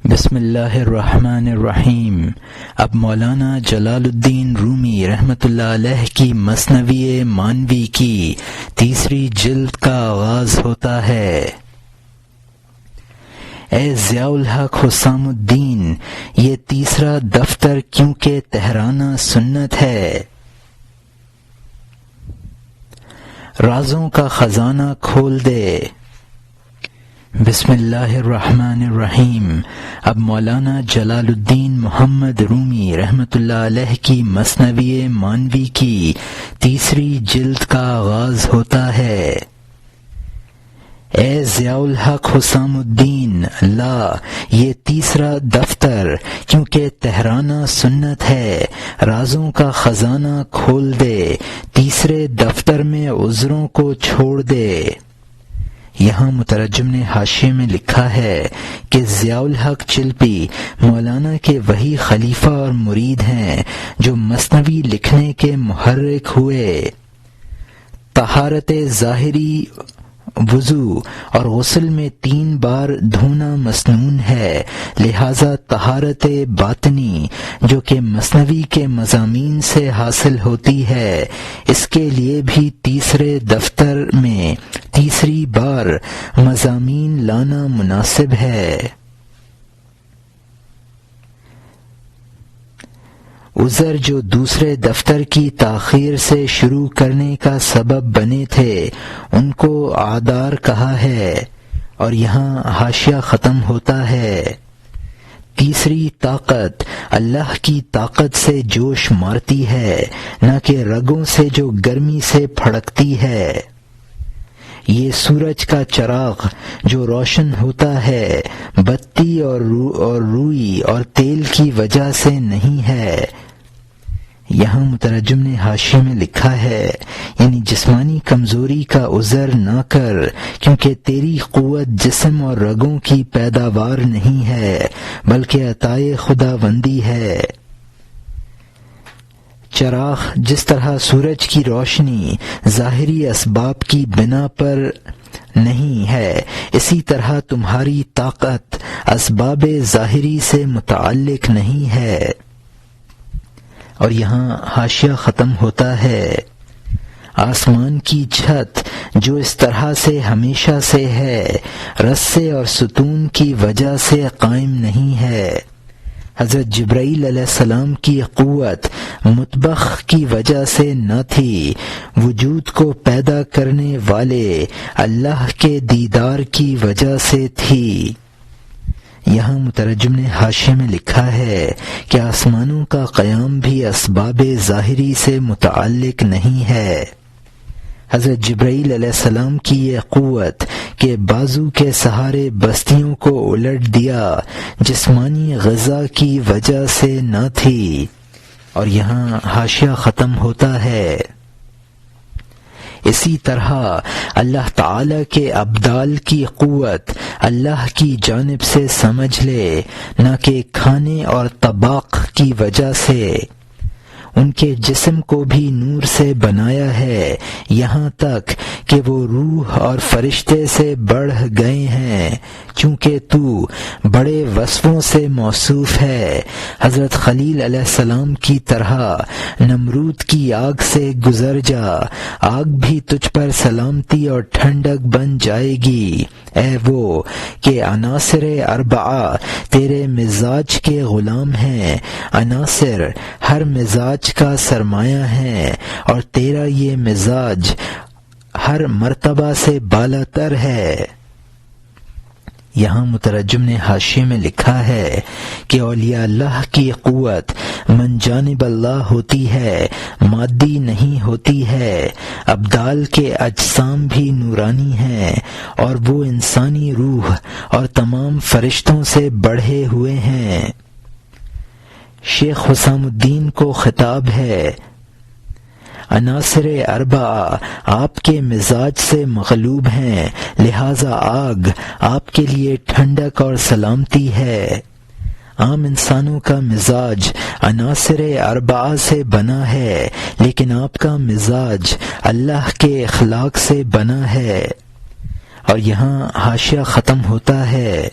بسم اللہ الرحمن الرحیم۔ اب مولانا جلال الدین رومی رحمۃ اللہ علیہ کی مثنوی مانوی کی تیسری جلد کا آغاز ہوتا ہے۔ اے ضیاء الحق حسام الدین، یہ تیسرا دفتر کیونکہ تہرانہ سنت ہے، رازوں کا خزانہ کھول دے۔ بسم اللہ الرحمن الرحیم۔ اب مولانا جلال الدین محمد رومی رحمۃ اللہ علیہ کی مثنوی مانوی کی تیسری جلد کا آغاز ہوتا ہے۔ اے ضیاء الحق حسام الدین، لا، یہ تیسرا دفتر کیونکہ تہرانہ سنت ہے، رازوں کا خزانہ کھول دے، تیسرے دفتر میں عذروں کو چھوڑ دے۔ یہاں مترجم نے حاشیے میں لکھا ہے کہ ضیاء الحق چلپی مولانا کے وہی خلیفہ اور مرید ہیں جو مثنوی لکھنے کے محرک ہوئے۔ طہارت ظاہری وضو اور غسل میں 3 بار دھونا مسنون ہے، لہذا طہارت باطنی جو کہ مثنوی کے مضامین سے حاصل ہوتی ہے، اس کے لیے بھی تیسرے دفتر میں تیسری بار مضامین لانا مناسب ہے۔ عذر جو دوسرے دفتر کی تاخیر سے شروع کرنے کا سبب بنے تھے، ان کو اعذار کہا ہے، اور یہاں حاشیہ ختم ہوتا ہے۔ تیسری طاقت اللہ کی طاقت سے جوش مارتی ہے، نہ کہ رگوں سے جو گرمی سے پھڑکتی ہے۔ یہ سورج کا چراغ جو روشن ہوتا ہے بتی اور روئی اور تیل کی وجہ سے نہیں ہے۔ یہاں مترجم نے حاشیے میں لکھا ہے، یعنی جسمانی کمزوری کا عذر نہ کر، کیونکہ تیری قوت جسم اور رگوں کی پیداوار نہیں ہے بلکہ عطائے خداوندی ہے۔ چراغ جس طرح سورج کی روشنی ظاہری اسباب کی بنا پر نہیں ہے، اسی طرح تمہاری طاقت اسباب ظاہری سے متعلق نہیں ہے۔ اور یہاں حاشیہ ختم ہوتا ہے۔ آسمان کی چھت جو اس طرح سے ہمیشہ سے ہے، رسے اور ستون کی وجہ سے قائم نہیں ہے۔ حضرت جبرائیل علیہ السلام کی قوت مطبخ کی وجہ سے نہ تھی، وجود کو پیدا کرنے والے اللہ کے دیدار کی وجہ سے تھی۔ یہاں مترجم نے حاشیے میں لکھا ہے کہ آسمانوں کا قیام بھی اسباب ظاہری سے متعلق نہیں ہے۔ حضرت جبرائیل علیہ السلام کی یہ قوت کہ بازو کے سہارے بستیوں کو الٹ دیا، جسمانی غذا کی وجہ سے نہ تھی۔ اور یہاں حاشیہ ختم ہوتا ہے۔ اسی طرح اللہ تعالی کے ابدال کی قوت اللہ کی جانب سے سمجھ لے، نہ کہ کھانے اور طباق کی وجہ سے۔ ان کے جسم کو بھی نور سے بنایا ہے، یہاں تک کہ وہ روح اور فرشتے سے بڑھ گئے ہیں، چونکہ تو بڑے وصفوں سے موصوف ہے۔ حضرت خلیل علیہ السلام کی طرح نمرود کی آگ سے گزر جا، آگ بھی تجھ پر سلامتی اور ٹھنڈک بن جائے گی۔ اے وہ کہ عناصر اربعہ تیرے مزاج کے غلام ہیں، عناصر ہر مزاج کا سرمایہ ہے، اور تیرا یہ مزاج ہر مرتبہ سے بالا تر ہے۔ یہاں مترجم نے حاشیے میں لکھا ہے کہ اولیاء اللہ کی قوت من جانب اللہ ہوتی ہے، مادی نہیں ہوتی ہے۔ ابدال کے اجسام بھی نورانی ہیں، اور وہ انسانی روح اور تمام فرشتوں سے بڑھے ہوئے ہیں۔ شیخ حسام الدین کو خطاب ہے۔ عناصر اربعہ آپ کے مزاج سے مغلوب ہیں، لہذا آگ آپ کے لیے ٹھنڈک اور سلامتی ہے۔ عام انسانوں کا مزاج عناصر اربعہ سے بنا ہے، لیکن آپ کا مزاج اللہ کے اخلاق سے بنا ہے۔ اور یہاں حاشیہ ختم ہوتا ہے۔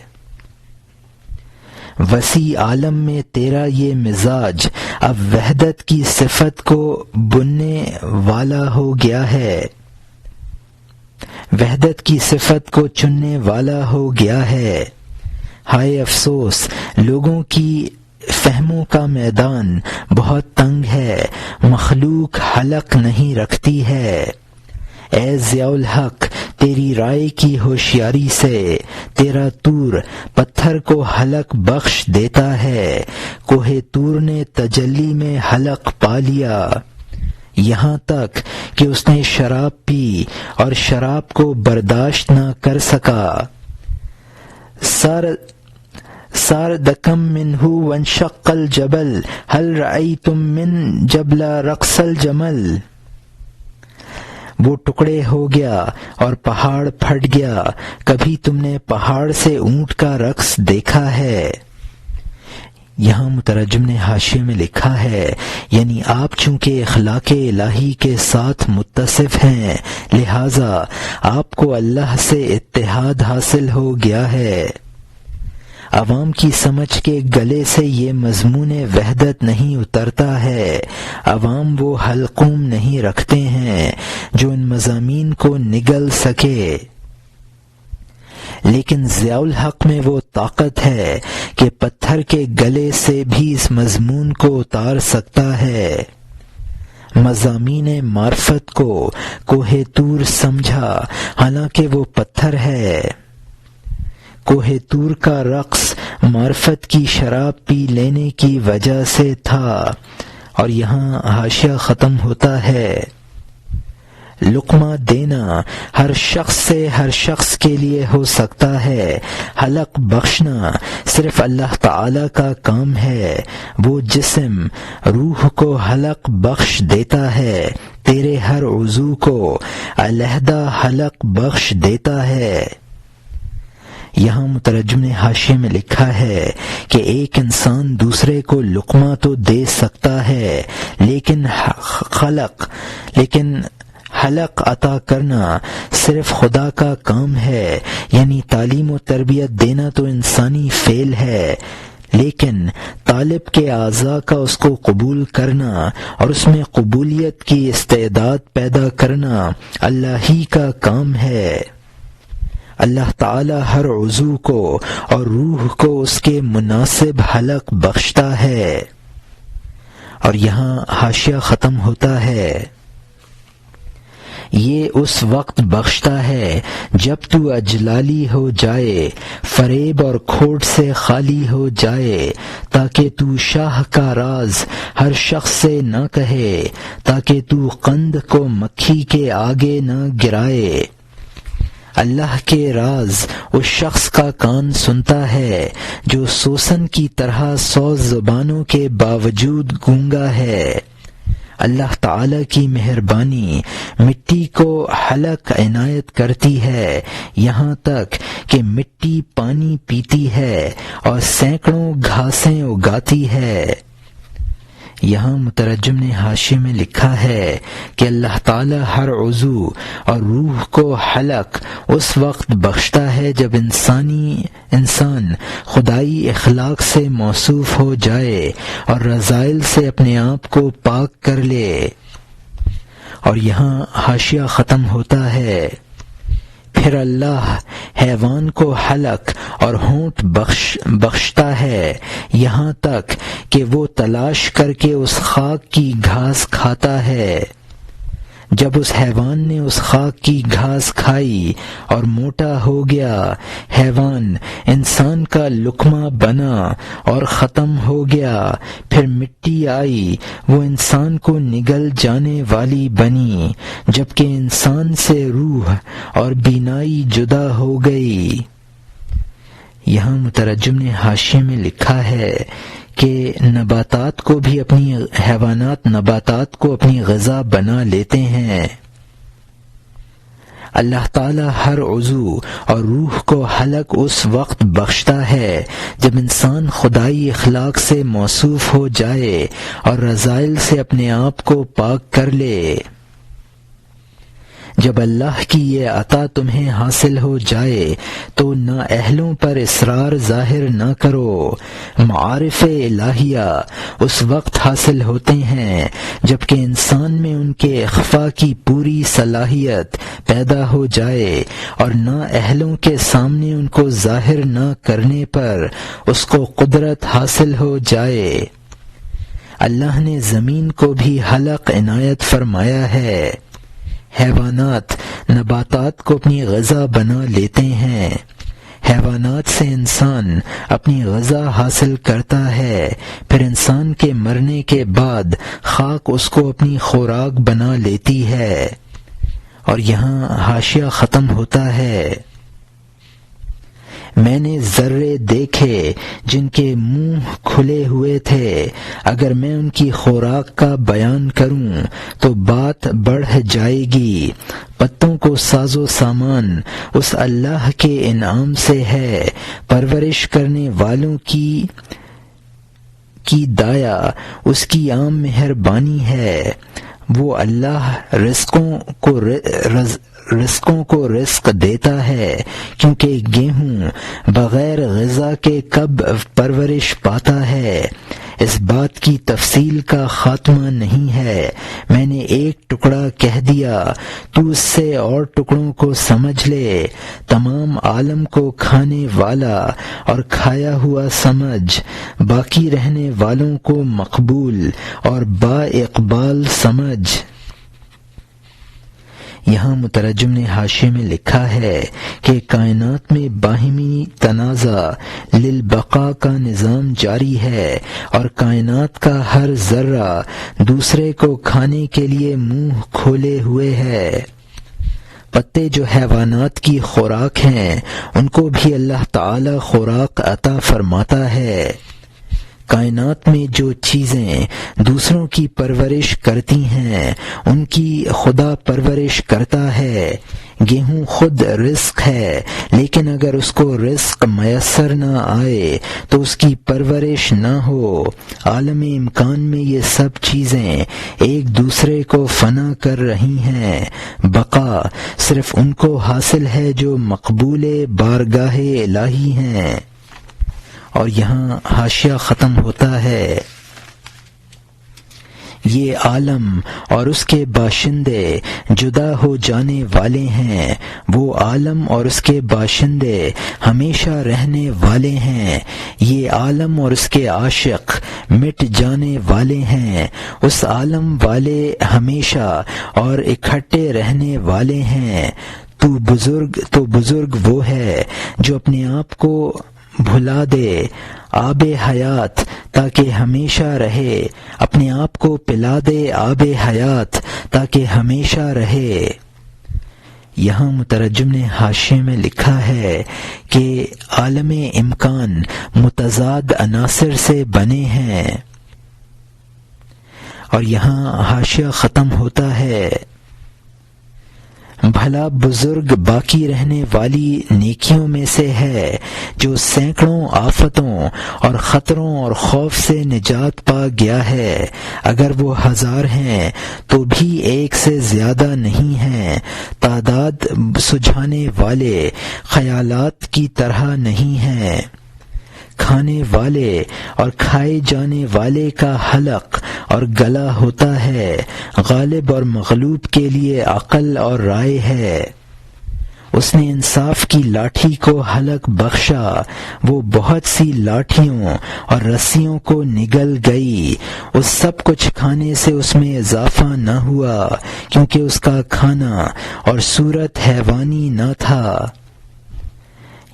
وسیع عالم میں تیرا یہ مزاج اب وحدت کی صفت کو بننے والا ہو گیا ہے، وحدت کی صفت کو چننے والا ہو گیا ہے۔ ہائے افسوس، لوگوں کی فہموں کا میدان بہت تنگ ہے، مخلوق حلق نہیں رکھتی ہے۔ اے ضیاء الحق، تیری رائے کی ہوشیاری سے تیرا طور پتھر کو حلق بخش دیتا ہے۔ کوہ طور نے تجلی میں حلق پا لیا، یہاں تک کہ اس نے شراب پی اور شراب کو برداشت نہ کر سکا۔ ساردکم منہ وانشق الجبل هل رأیتم من جبل رقص الجمل، وہ ٹکڑے ہو گیا اور پہاڑ پھٹ گیا، کبھی تم نے پہاڑ سے اونٹ کا رقص دیکھا ہے؟ یہاں مترجم نے حاشیے میں لکھا ہے، یعنی آپ چونکہ اخلاق الہی کے ساتھ متصف ہیں، لہذا آپ کو اللہ سے اتحاد حاصل ہو گیا ہے۔ عوام کی سمجھ کے گلے سے یہ مضمون وحدت نہیں اترتا ہے، عوام وہ حلقوم نہیں رکھتے ہیں جو ان مضامین کو نگل سکے، لیکن ضیاء الحق میں وہ طاقت ہے کہ پتھر کے گلے سے بھی اس مضمون کو اتار سکتا ہے۔ مضامین معرفت کو کوہ طور سمجھا، حالانکہ وہ پتھر ہے۔ کوہ طور کا رقص معرفت کی شراب پی لینے کی وجہ سے تھا۔ اور یہاں حاشیہ ختم ہوتا ہے۔ لقمہ دینا ہر شخص سے ہر شخص کے لیے ہو سکتا ہے، حلق بخشنا صرف اللہ تعالی کا کام ہے۔ وہ جسم روح کو حلق بخش دیتا ہے، تیرے ہر عضو کو علیحدہ حلق بخش دیتا ہے۔ یہاں مترجم نے حاشیے میں لکھا ہے کہ ایک انسان دوسرے کو لقمہ تو دے سکتا ہے، لیکن حلق عطا کرنا صرف خدا کا کام ہے، یعنی تعلیم و تربیت دینا تو انسانی فعل ہے، لیکن طالب کے اعضاء کا اس کو قبول کرنا اور اس میں قبولیت کی استعداد پیدا کرنا اللہ ہی کا کام ہے۔ اللہ تعالی ہر عضو کو اور روح کو اس کے مناسب حلق بخشتا ہے۔ اور یہاں حاشیہ ختم ہوتا ہے۔ یہ اس وقت بخشتا ہے جب تو اجلالی ہو جائے، فریب اور کھوٹ سے خالی ہو جائے، تاکہ تو شاہ کا راز ہر شخص سے نہ کہے، تاکہ تو قند کو مکھی کے آگے نہ گرائے۔ اللہ کے راز اس شخص کا کان سنتا ہے جو سوسن کی طرح 100 زبانوں کے باوجود گونگا ہے۔ اللہ تعالی کی مہربانی مٹی کو حلق عنایت کرتی ہے، یہاں تک کہ مٹی پانی پیتی ہے اور سینکڑوں گھاسیں اگاتی ہے۔ یہاں مترجم نے حاشیے میں لکھا ہے کہ اللہ تعالی ہر عضو اور روح کو حلق اس وقت بخشتا ہے جب انسان خدائی اخلاق سے موصوف ہو جائے اور رذائل سے اپنے آپ کو پاک کر لے۔ اور یہاں حاشیہ ختم ہوتا ہے۔ پھر اللہ حیوان کو حلق اور ہونٹ بخشتا ہے، یہاں تک کہ وہ تلاش کر کے اس خاک کی گھاس کھاتا ہے۔ جب اس حیوان نے اس خاک کی گھاس کھائی اور موٹا ہو گیا، حیوان انسان کا لقمہ بنا اور ختم ہو گیا، پھر مٹی آئی، وہ انسان کو نگل جانے والی بنی، جبکہ انسان سے روح اور بینائی جدا ہو گئی۔ یہاں مترجم نے حاشیے میں لکھا ہے کہ نباتات کو بھی نباتات کو اپنی غذا بنا لیتے ہیں۔ اللہ تعالی ہر عضو اور روح کو حلق اس وقت بخشتا ہے جب انسان خدائی اخلاق سے موصوف ہو جائے اور رذائل سے اپنے آپ کو پاک کر لے۔ جب اللہ کی یہ عطا تمہیں حاصل ہو جائے تو نااہلوں پر اصرار ظاہر نہ کرو۔ معارف الہیہ اس وقت حاصل ہوتے ہیں جب کہ انسان میں ان کے اخفاء کی پوری صلاحیت پیدا ہو جائے اور نااہلوں کے سامنے ان کو ظاہر نہ کرنے پر اس کو قدرت حاصل ہو جائے۔ اللہ نے زمین کو بھی حلق عنایت فرمایا ہے۔ حیوانات نباتات کو اپنی غذا بنا لیتے ہیں، حیوانات سے انسان اپنی غذا حاصل کرتا ہے، پھر انسان کے مرنے کے بعد خاک اس کو اپنی خوراک بنا لیتی ہے۔ اور یہاں حاشیہ ختم ہوتا ہے۔ میں نے ذرے دیکھے جن کے منہ کھلے ہوئے تھے، اگر میں ان کی خوراک کا بیان کروں تو بات بڑھ جائے گی۔ پتوں کو ساز و سامان اس اللہ کے انعام سے ہے، پرورش کرنے والوں کی دایا اس کی عام مہربانی ہے۔ وہ اللہ رزقوں کو رزق دیتا ہے، کیونکہ گیہوں بغیر غذا کے کب پرورش پاتا ہے۔ اس بات کی تفصیل کا خاتمہ نہیں ہے، میں نے ایک ٹکڑا کہہ دیا، تو اس سے اور ٹکڑوں کو سمجھ لے۔ تمام عالم کو کھانے والا اور کھایا ہوا سمجھ، باقی رہنے والوں کو مقبول اور با اقبال سمجھ۔ یہاں مترجم نے حاشیے میں لکھا ہے کہ کائنات میں باہمی تنازع للبقاء کا نظام جاری ہے اور کائنات کا ہر ذرہ دوسرے کو کھانے کے لیے منہ کھولے ہوئے ہے۔ پتے جو حیوانات کی خوراک ہیں ان کو بھی اللہ تعالی خوراک عطا فرماتا ہے۔ کائنات میں جو چیزیں دوسروں کی پرورش کرتی ہیں ان کی خدا پرورش کرتا ہے۔ گیہوں خود رزق ہے، لیکن اگر اس کو رزق میسر نہ آئے تو اس کی پرورش نہ ہو۔ عالم امکان میں یہ سب چیزیں ایک دوسرے کو فنا کر رہی ہیں۔ بقا صرف ان کو حاصل ہے جو مقبول بارگاہ الہی ہیں۔ اور یہاں حاشیہ ختم ہوتا ہے۔ یہ عالم اور اس کے باشندے جدا ہو جانے والے ہیں، وہ عالم اور اس کے باشندے ہمیشہ رہنے والے ہیں۔ یہ عالم اور اس کے عاشق مٹ جانے والے ہیں، اس عالم والے ہمیشہ اور اکٹھے رہنے والے ہیں۔ تو بزرگ وہ ہے جو اپنے آپ کو بھلا دے آب حیات تاکہ ہمیشہ رہے، اپنے آپ کو پلا دے آب حیات تاکہ ہمیشہ رہے۔ یہاں مترجم نے حاشیے میں لکھا ہے کہ عالم امکان متضاد عناصر سے بنے ہیں۔ اور یہاں حاشیہ ختم ہوتا ہے۔ بھلا بزرگ باقی رہنے والی نیکیوں میں سے ہے جو سینکڑوں آفتوں اور خطروں اور خوف سے نجات پا گیا ہے۔ اگر وہ 1000 ہیں تو بھی ایک سے زیادہ نہیں ہیں۔ تعداد سجھانے والے خیالات کی طرح نہیں ہیں۔ کھانے والے اور کھائے جانے والے کا حلق اور گلا ہوتا ہے۔ غالب اور مغلوب کے لیے عقل اور رائے ہے۔ اس نے انصاف کی لاٹھی کو حلق بخشا، وہ بہت سی لاٹھیوں اور رسیوں کو نگل گئی۔ اس سب کچھ کھانے سے اس میں اضافہ نہ ہوا، کیونکہ اس کا کھانا اور صورت حیوانی نہ تھا۔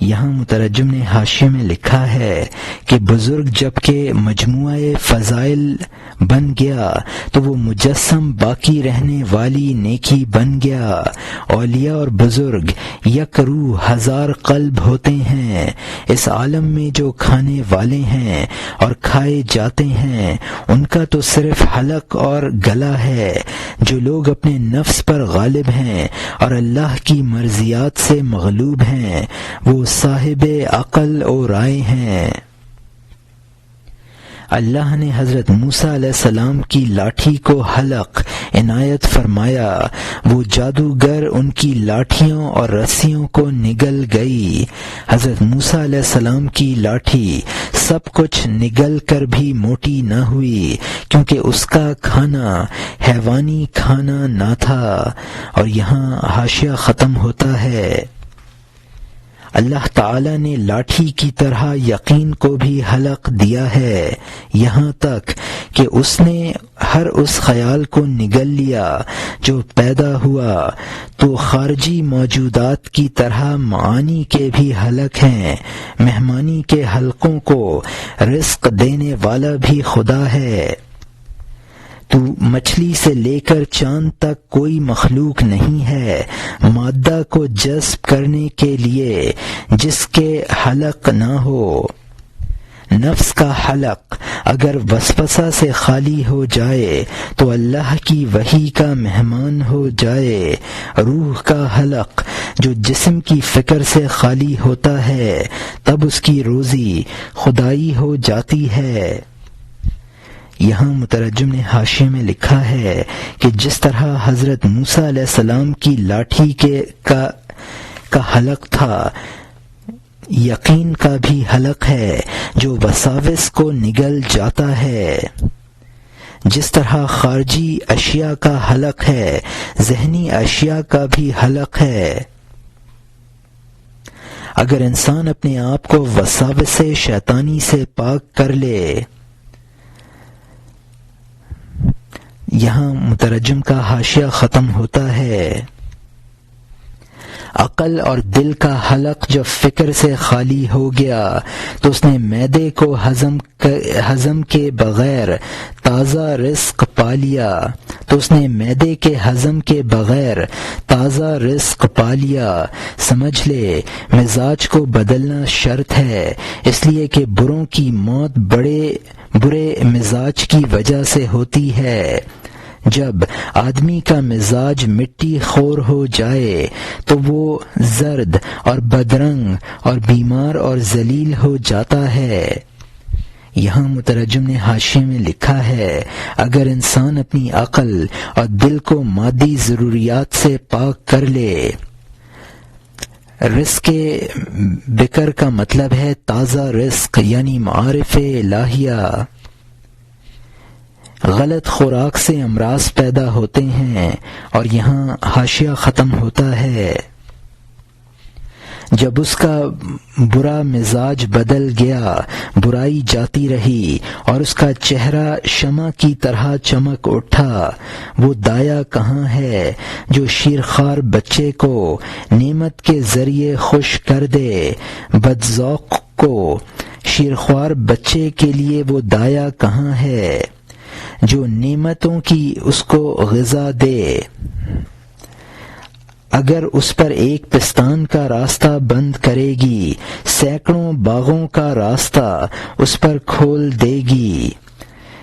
یہاں مترجم نے حاشیے میں لکھا ہے کہ بزرگ جب کہ مجموعہ فضائل بن گیا تو وہ مجسم باقی رہنے والی نیکی بن گیا۔ اولیاء اور بزرگ یک روح 1000 قلب ہوتے ہیں۔ اس عالم میں جو کھانے والے ہیں اور کھائے جاتے ہیں ان کا تو صرف حلق اور گلا ہے۔ جو لوگ اپنے نفس پر غالب ہیں اور اللہ کی مرضیات سے مغلوب ہیں وہ صاحب عقل و رائے ہیں۔ اللہ نے حضرت موسیٰ علیہ السلام کی لاٹھی کو حلق عنایت فرمایا، وہ جادوگر ان کی لاٹھیوں اور رسیوں کو نگل گئی۔ حضرت موسیٰ علیہ السلام کی لاٹھی سب کچھ نگل کر بھی موٹی نہ ہوئی، کیونکہ اس کا کھانا حیوانی کھانا نہ تھا۔ اور یہاں حاشیہ ختم ہوتا ہے۔ اللہ تعالی نے لاٹھی کی طرح یقین کو بھی حلق دیا ہے، یہاں تک کہ اس نے ہر اس خیال کو نگل لیا جو پیدا ہوا، تو خارجی موجودات کی طرح معانی کے بھی حلق ہیں۔ مہمانی کے حلقوں کو رزق دینے والا بھی خدا ہے۔ تو مچھلی سے لے کر چاند تک کوئی مخلوق نہیں ہے مادہ کو جذب کرنے کے لیے جس کے حلق نہ ہو۔ نفس کا حلق اگر وسوسہ سے خالی ہو جائے تو اللہ کی وحی کا مہمان ہو جائے۔ روح کا حلق جو جسم کی فکر سے خالی ہوتا ہے تب اس کی روزی خدائی ہو جاتی ہے۔ یہاں مترجم نے حاشیے میں لکھا ہے کہ جس طرح حضرت موسیٰ علیہ السلام کی لاٹھی کا حلق تھا، یقین کا بھی حلق ہے جو وساوس کو نگل جاتا ہے۔ جس طرح خارجی اشیاء کا حلق ہے، ذہنی اشیاء کا بھی حلق ہے۔ اگر انسان اپنے آپ کو وساوس شیطانی سے پاک کر لے، یہاں مترجم کا حاشیہ ختم ہوتا ہے۔ عقل اور دل کا حلق جب فکر سے خالی ہو گیا تو اس نے معدے کو ہضم کے بغیر تازہ رزق پا لیا پا لیا۔ سمجھ لے مزاج کو بدلنا شرط ہے، اس لیے کہ بروں کی موت برے مزاج کی وجہ سے ہوتی ہے۔ جب آدمی کا مزاج مٹی خور ہو جائے تو وہ زرد اور بدرنگ اور بیمار اور ذلیل ہو جاتا ہے۔ یہاں مترجم نے حاشیے میں لکھا ہے، اگر انسان اپنی عقل اور دل کو مادی ضروریات سے پاک کر لے، رزق بکر کا مطلب ہے تازہ رزق یعنی معارف الہیہ۔ غلط خوراک سے امراض پیدا ہوتے ہیں۔ اور یہاں حاشیہ ختم ہوتا ہے۔ جب اس کا برا مزاج بدل گیا، برائی جاتی رہی اور اس کا چہرہ شمع کی طرح چمک اٹھا، وہ دایا کہاں ہے جو شیرخوار بچے کو نعمت کے ذریعے خوش کر دے؟ بدذوق کو شیرخوار بچے کے لیے وہ دایا کہاں ہے جو نعمتوں کی اس کو غذا دے؟ اگر اس پر ایک پستان کا راستہ بند کرے گی، سینکڑوں باغوں کا راستہ اس پر کھول دے گی۔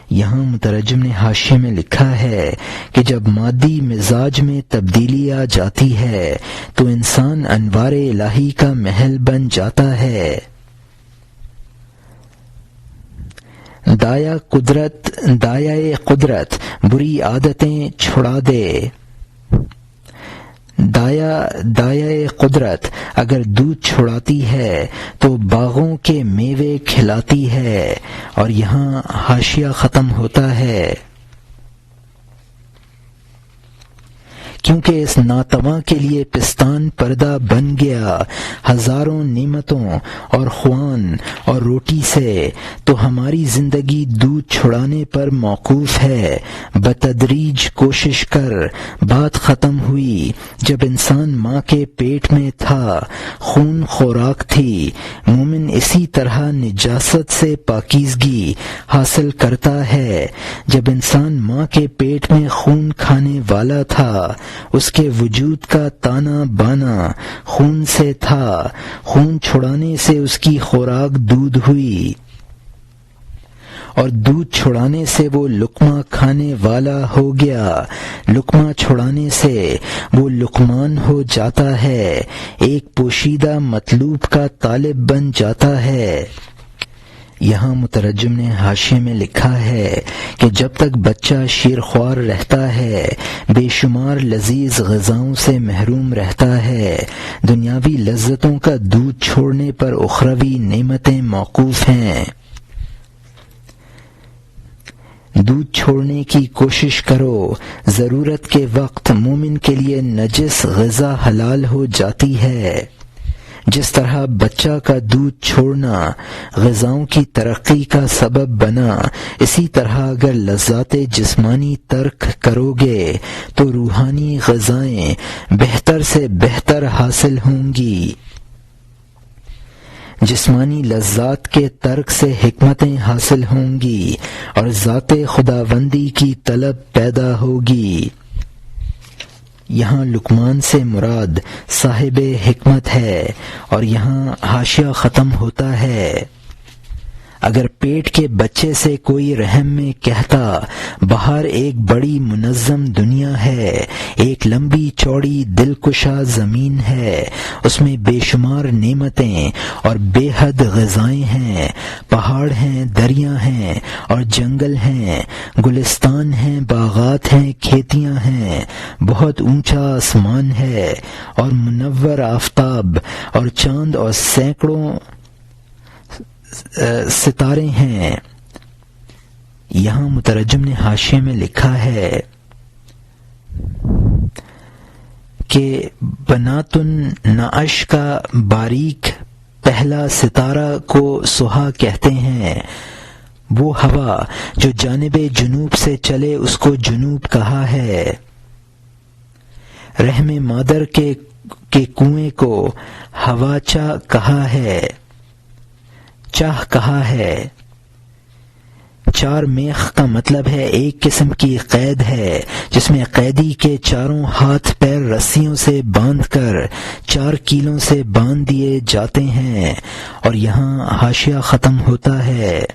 یہاں مترجم نے حاشیے میں لکھا ہے کہ جب مادی مزاج میں تبدیلی آ جاتی ہے تو انسان انوار الہی کا محل بن جاتا ہے۔ دایہ قدرت بری عادتیں چھڑا دے۔ دایہ قدرت اگر دودھ چھڑاتی ہے تو باغوں کے میوے کھلاتی ہے۔ اور یہاں حاشیہ ختم ہوتا ہے۔ کیونکہ اس ناتواں کے لیے پستان پردہ بن گیا ہزاروں نعمتوں اور خوان اور روٹی سے، تو ہماری زندگی دودھ چھڑانے پر موقوف ہے۔ بتدریج کوشش کر، بات ختم ہوئی جب انسان ماں کے پیٹ میں تھا، خون خوراک تھی۔ مومن اسی طرح نجاست سے پاکیزگی حاصل کرتا ہے۔ جب انسان ماں کے پیٹ میں خون کھانے والا تھا، اس کے وجود کا تانا بانا خون سے تھا۔ خون چھڑانے سے اس کی خوراک دودھ ہوئی، اور دودھ چھڑانے سے وہ لقمہ کھانے والا ہو گیا۔ لقمہ چھڑانے سے وہ لقمان ہو جاتا ہے، ایک پوشیدہ مطلوب کا طالب بن جاتا ہے۔ یہاں مترجم نے حاشیے میں لکھا ہے کہ جب تک بچہ شیرخوار رہتا ہے، بے شمار لذیذ غذاؤں سے محروم رہتا ہے، دنیاوی لذتوں کا دودھ چھوڑنے پر اخروی نعمتیں موقوف ہیں۔ دودھ چھوڑنے کی کوشش کرو، ضرورت کے وقت مومن کے لیے نجس غذا حلال ہو جاتی ہے۔ جس طرح بچہ کا دودھ چھوڑنا غذاؤں کی ترقی کا سبب بنا، اسی طرح اگر لذات جسمانی ترک کرو گے تو روحانی غذائیں بہتر سے بہتر حاصل ہوں گی۔ جسمانی لذات کے ترک سے حکمتیں حاصل ہوں گی اور ذات خداوندی کی طلب پیدا ہوگی۔ یہاں لقمان سے مراد صاحب حکمت ہے، اور یہاں حاشیہ ختم ہوتا ہے۔ اگر پیٹ کے بچے سے کوئی رحم میں کہتا باہر ایک بڑی منظم دنیا ہے، ایک لمبی چوڑی دلکشا زمین ہے، اس میں بے شمار نعمتیں اور بے حد غذائیں ہیں، پہاڑ ہیں، دریا ہیں اور جنگل ہیں، گلستان ہیں، باغات ہیں، کھیتیاں ہیں، بہت اونچا آسمان ہے اور منور آفتاب اور چاند اور سینکڑوں ستارے ہیں۔ یہاں مترجم نے حاشیے میں لکھا ہے کہ بنات النعش کا باریک پہلا ستارہ کو سہا کہتے ہیں۔ وہ ہوا جو جانب جنوب سے چلے اس کو جنوب کہا ہے۔ رحم مادر کے کنویں کو ہواچا کہا ہے، چاہ کہا ہے۔ چار میخ کا مطلب ہے ایک قسم کی قید ہے جس میں قیدی کے چاروں ہاتھ پیر رسیوں سے باندھ کر 4 کیلوں سے باندھ دیے جاتے ہیں، اور یہاں حاشیہ ختم ہوتا ہے۔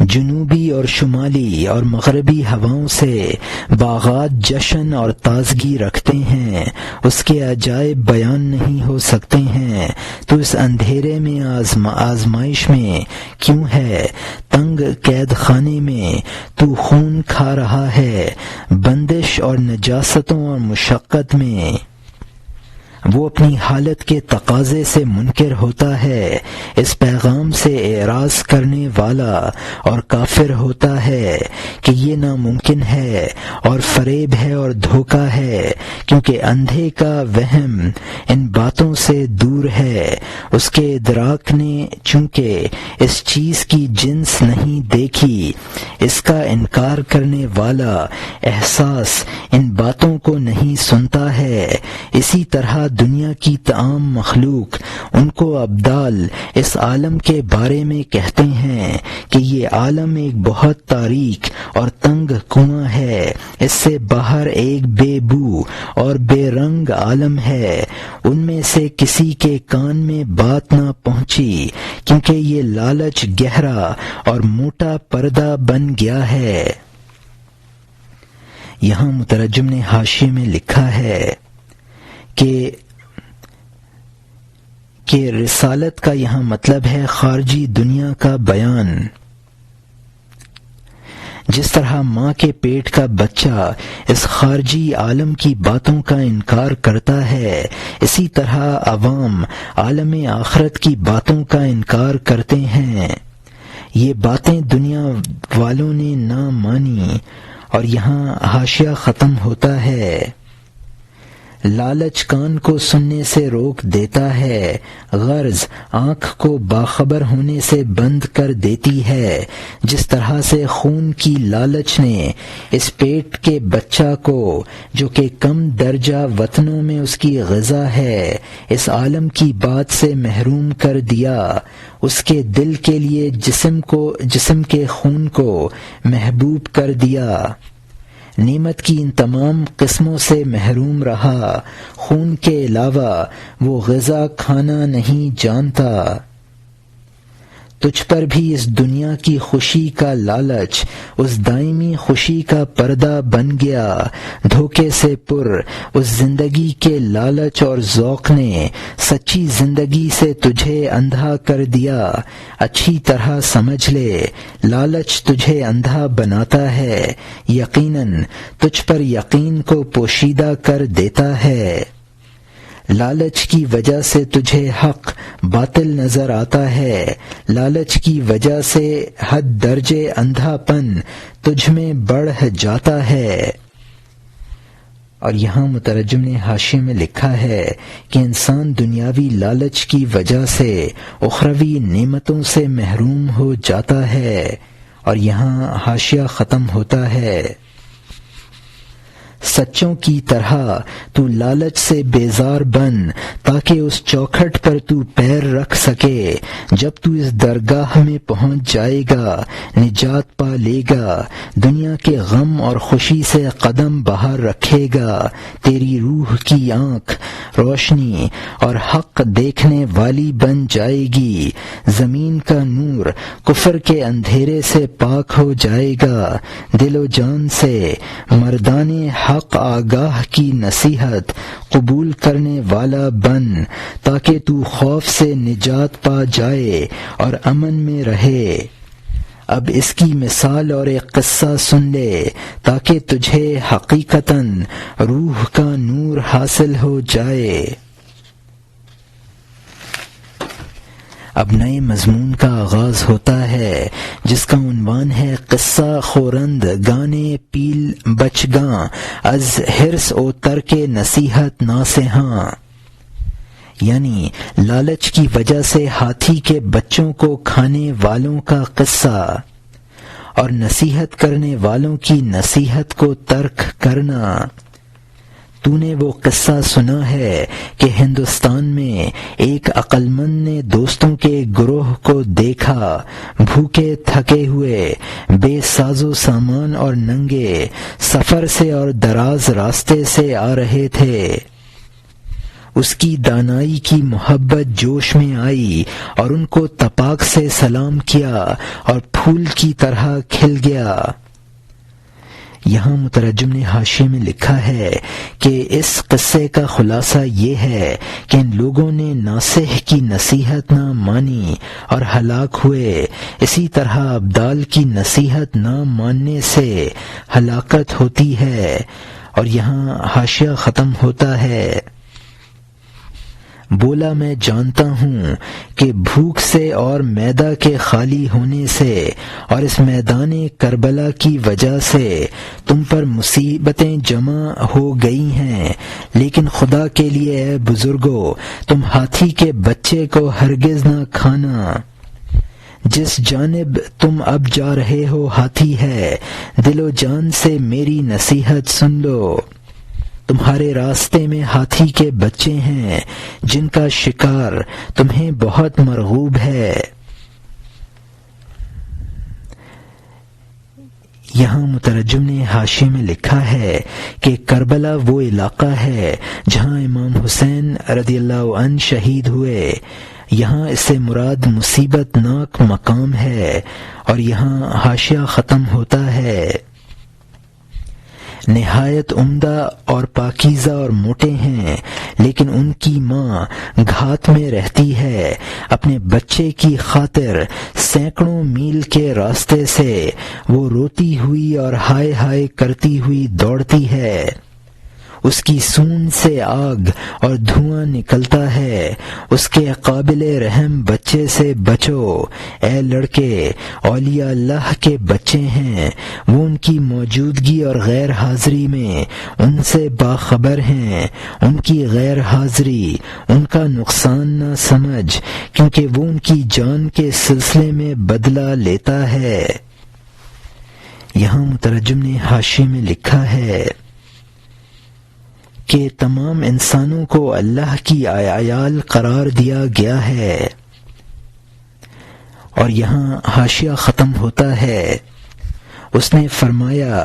جنوبی اور شمالی اور مغربی ہواؤں سے باغات جشن اور تازگی رکھتے ہیں، اس کے عجائب بیان نہیں ہو سکتے ہیں۔ تو اس اندھیرے میں آزمائش میں کیوں ہے؟ تنگ قید خانے میں تو خون کھا رہا ہے، بندش اور نجاستوں اور مشقت میں وہ اپنی حالت کے تقاضے سے منکر ہوتا ہے، اس پیغام سے اعراض کرنے والا اور کافر ہوتا ہے کہ یہ ناممکن ہے اور فریب ہے اور دھوکہ ہے، کیونکہ اندھے کا وہم ان باتوں سے دور ہے۔ اس کے ادراک نے چونکہ اس چیز کی جنس نہیں دیکھی، اس کا انکار کرنے والا احساس ان باتوں کو نہیں سنتا ہے۔ اسی طرح دنیا کی تمام مخلوق ان کو ابدال اس عالم کے بارے میں کہتے ہیں کہ یہ عالم ایک بہت تاریک اور تنگ کنواں ہے، اس سے باہر ایک بے بو اور بے رنگ عالم ہے، ان میں سے کسی کے کان میں بات نہ پہنچی، کیونکہ یہ لالچ گہرا اور موٹا پردہ بن گیا ہے۔ یہاں مترجم نے حاشیے میں لکھا ہے کہ رسالت کا یہاں مطلب ہے خارجی دنیا کا بیان۔ جس طرح ماں کے پیٹ کا بچہ اس خارجی عالم کی باتوں کا انکار کرتا ہے، اسی طرح عوام عالم آخرت کی باتوں کا انکار کرتے ہیں۔ یہ باتیں دنیا والوں نے نہ مانی، اور یہاں حاشیہ ختم ہوتا ہے۔ لالچ کان کو سننے سے روک دیتا ہے، غرض آنکھ کو باخبر ہونے سے بند کر دیتی ہے، جس طرح سے خون کی لالچ نے اس پیٹ کے بچہ کو جو کہ کم درجہ وطنوں میں اس کی غذا ہے، اس عالم کی بات سے محروم کر دیا، اس کے دل کے لیے جسم کے خون کو محبوب کر دیا، نعمت کی ان تمام قسموں سے محروم رہا، خون کے علاوہ وہ غذا کھانا نہیں جانتا۔ تجھ پر بھی اس دنیا کی خوشی کا لالچ اس دائمی خوشی کا پردہ بن گیا۔ دھوکے سے پر اس زندگی کے لالچ اور ذوق نے سچی زندگی سے تجھے اندھا کر دیا۔ اچھی طرح سمجھ لے، لالچ تجھے اندھا بناتا ہے، یقیناً تجھ پر یقین کو پوشیدہ کر دیتا ہے۔ لالچ کی وجہ سے تجھے حق باطل نظر آتا ہے، لالچ کی وجہ سے حد درجے اندھا پن تجھ میں بڑھ جاتا ہے۔ اور یہاں مترجم نے حاشیے میں لکھا ہے کہ انسان دنیاوی لالچ کی وجہ سے اخروی نعمتوں سے محروم ہو جاتا ہے۔ اور یہاں حاشیہ ختم ہوتا ہے۔ سچوں کی طرح تو لالچ سے بیزار بن تاکہ اس چوکھٹ پر تو پیر رکھ سکے۔ جب تو اس درگاہ میں پہنچ جائے گا، نجات پا لے گا، دنیا کے غم اور خوشی سے قدم باہر رکھے گا، تیری روح کی آنکھ روشنی اور حق دیکھنے والی بن جائے گی، زمین کا نور کفر کے اندھیرے سے پاک ہو جائے گا، دل و جان سے مردان حق آگاہ کی نصیحت قبول کرنے والا بن تاکہ تو خوف سے نجات پا جائے اور امن میں رہے۔ اب اس کی مثال اور ایک قصہ سن لے تاکہ تجھے حقیقتاً روح کا نور حاصل ہو جائے۔ اب نئے مضمون کا آغاز ہوتا ہے جس کا عنوان ہے قصہ خورند گانے پیل بچگاں از حرص و ترک نصیحت ناصحاں، یعنی لالچ کی وجہ سے ہاتھی کے بچوں کو کھانے والوں کا قصہ اور نصیحت کرنے والوں کی نصیحت کو ترک کرنا۔ تو نے وہ قصہ سنا ہے کہ ہندوستان میں ایک عقل مند نے دوستوں کے گروہ کو دیکھا، بھوکے تھکے ہوئے، بے ساز و سامان اور ننگے، سفر سے اور دراز راستے سے آ رہے تھے۔ اس کی دانائی کی محبت جوش میں آئی اور ان کو تپاک سے سلام کیا اور پھول کی طرح کھل گیا۔ یہاں مترجم نے حاشیے میں لکھا ہے کہ اس قصے کا خلاصہ یہ ہے کہ ان لوگوں نے ناصح کی نصیحت نہ مانی اور ہلاک ہوئے، اسی طرح ابدال کی نصیحت نہ ماننے سے ہلاکت ہوتی ہے۔ اور یہاں حاشیہ ختم ہوتا ہے۔ بولا میں جانتا ہوں کہ بھوک سے اور معدہ کے خالی ہونے سے اور اس میدان کربلا کی وجہ سے تم پر مصیبتیں جمع ہو گئی ہیں، لیکن خدا کے لیے اے بزرگو تم ہاتھی کے بچے کو ہرگز نہ کھانا۔ جس جانب تم اب جا رہے ہو ہاتھی ہے، دل و جان سے میری نصیحت سن لو۔ تمہارے راستے میں ہاتھی کے بچے ہیں جن کا شکار تمہیں بہت مرغوب ہے۔ یہاں مترجم نے حاشیے میں لکھا ہے کہ کربلا وہ علاقہ ہے جہاں امام حسین رضی اللہ عنہ شہید ہوئے۔ یہاں اس سے مراد مصیبت ناک مقام ہے۔ اور یہاں حاشیہ ختم ہوتا ہے۔ نہایت عمدہ اور پاکیزہ اور موٹے ہیں، لیکن ان کی ماں گھات میں رہتی ہے، اپنے بچے کی خاطر سینکڑوں میل کے راستے سے وہ روتی ہوئی اور ہائے ہائے کرتی ہوئی دوڑتی ہے۔ اس کی سون سے آگ اور دھواں نکلتا ہے۔ اس کے قابل رحم بچے سے بچو، اے لڑکے، اولیاء اللہ کے بچے ہیں، وہ ان کی موجودگی اور غیر حاضری میں ان سے باخبر ہیں۔ ان کی غیر حاضری ان کا نقصان نہ سمجھ، کیونکہ وہ ان کی جان کے سلسلے میں بدلہ لیتا ہے۔ یہاں مترجم نے حاشیے میں لکھا ہے کہ تمام انسانوں کو اللہ کی عیال قرار دیا گیا ہے۔ اور یہاں حاشیہ ختم ہوتا ہے۔ اس نے فرمایا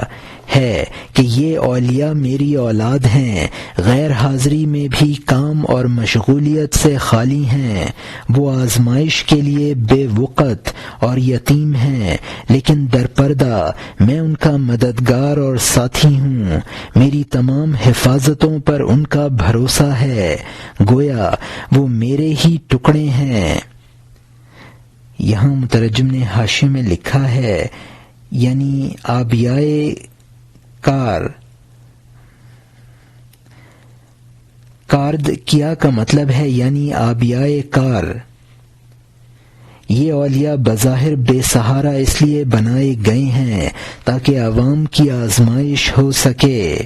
ہے کہ یہ اولیاء میری اولاد ہیں، غیر حاضری میں بھی کام اور مشغولیت سے خالی ہیں، وہ آزمائش کے لیے بے وقت اور یتیم ہیں، لیکن درپردہ میں ان کا مددگار اور ساتھی ہوں، میری تمام حفاظتوں پر ان کا بھروسہ ہے، گویا وہ میرے ہی ٹکڑے ہیں۔ یہاں مترجم نے حاشیے میں لکھا ہے یعنی آبیائے کارد کیا کا مطلب ہے یعنی آبیائے کار۔ یہ اولیاء بظاہر بے سہارا اس لیے بنائے گئے ہیں تاکہ عوام کی آزمائش ہو سکے۔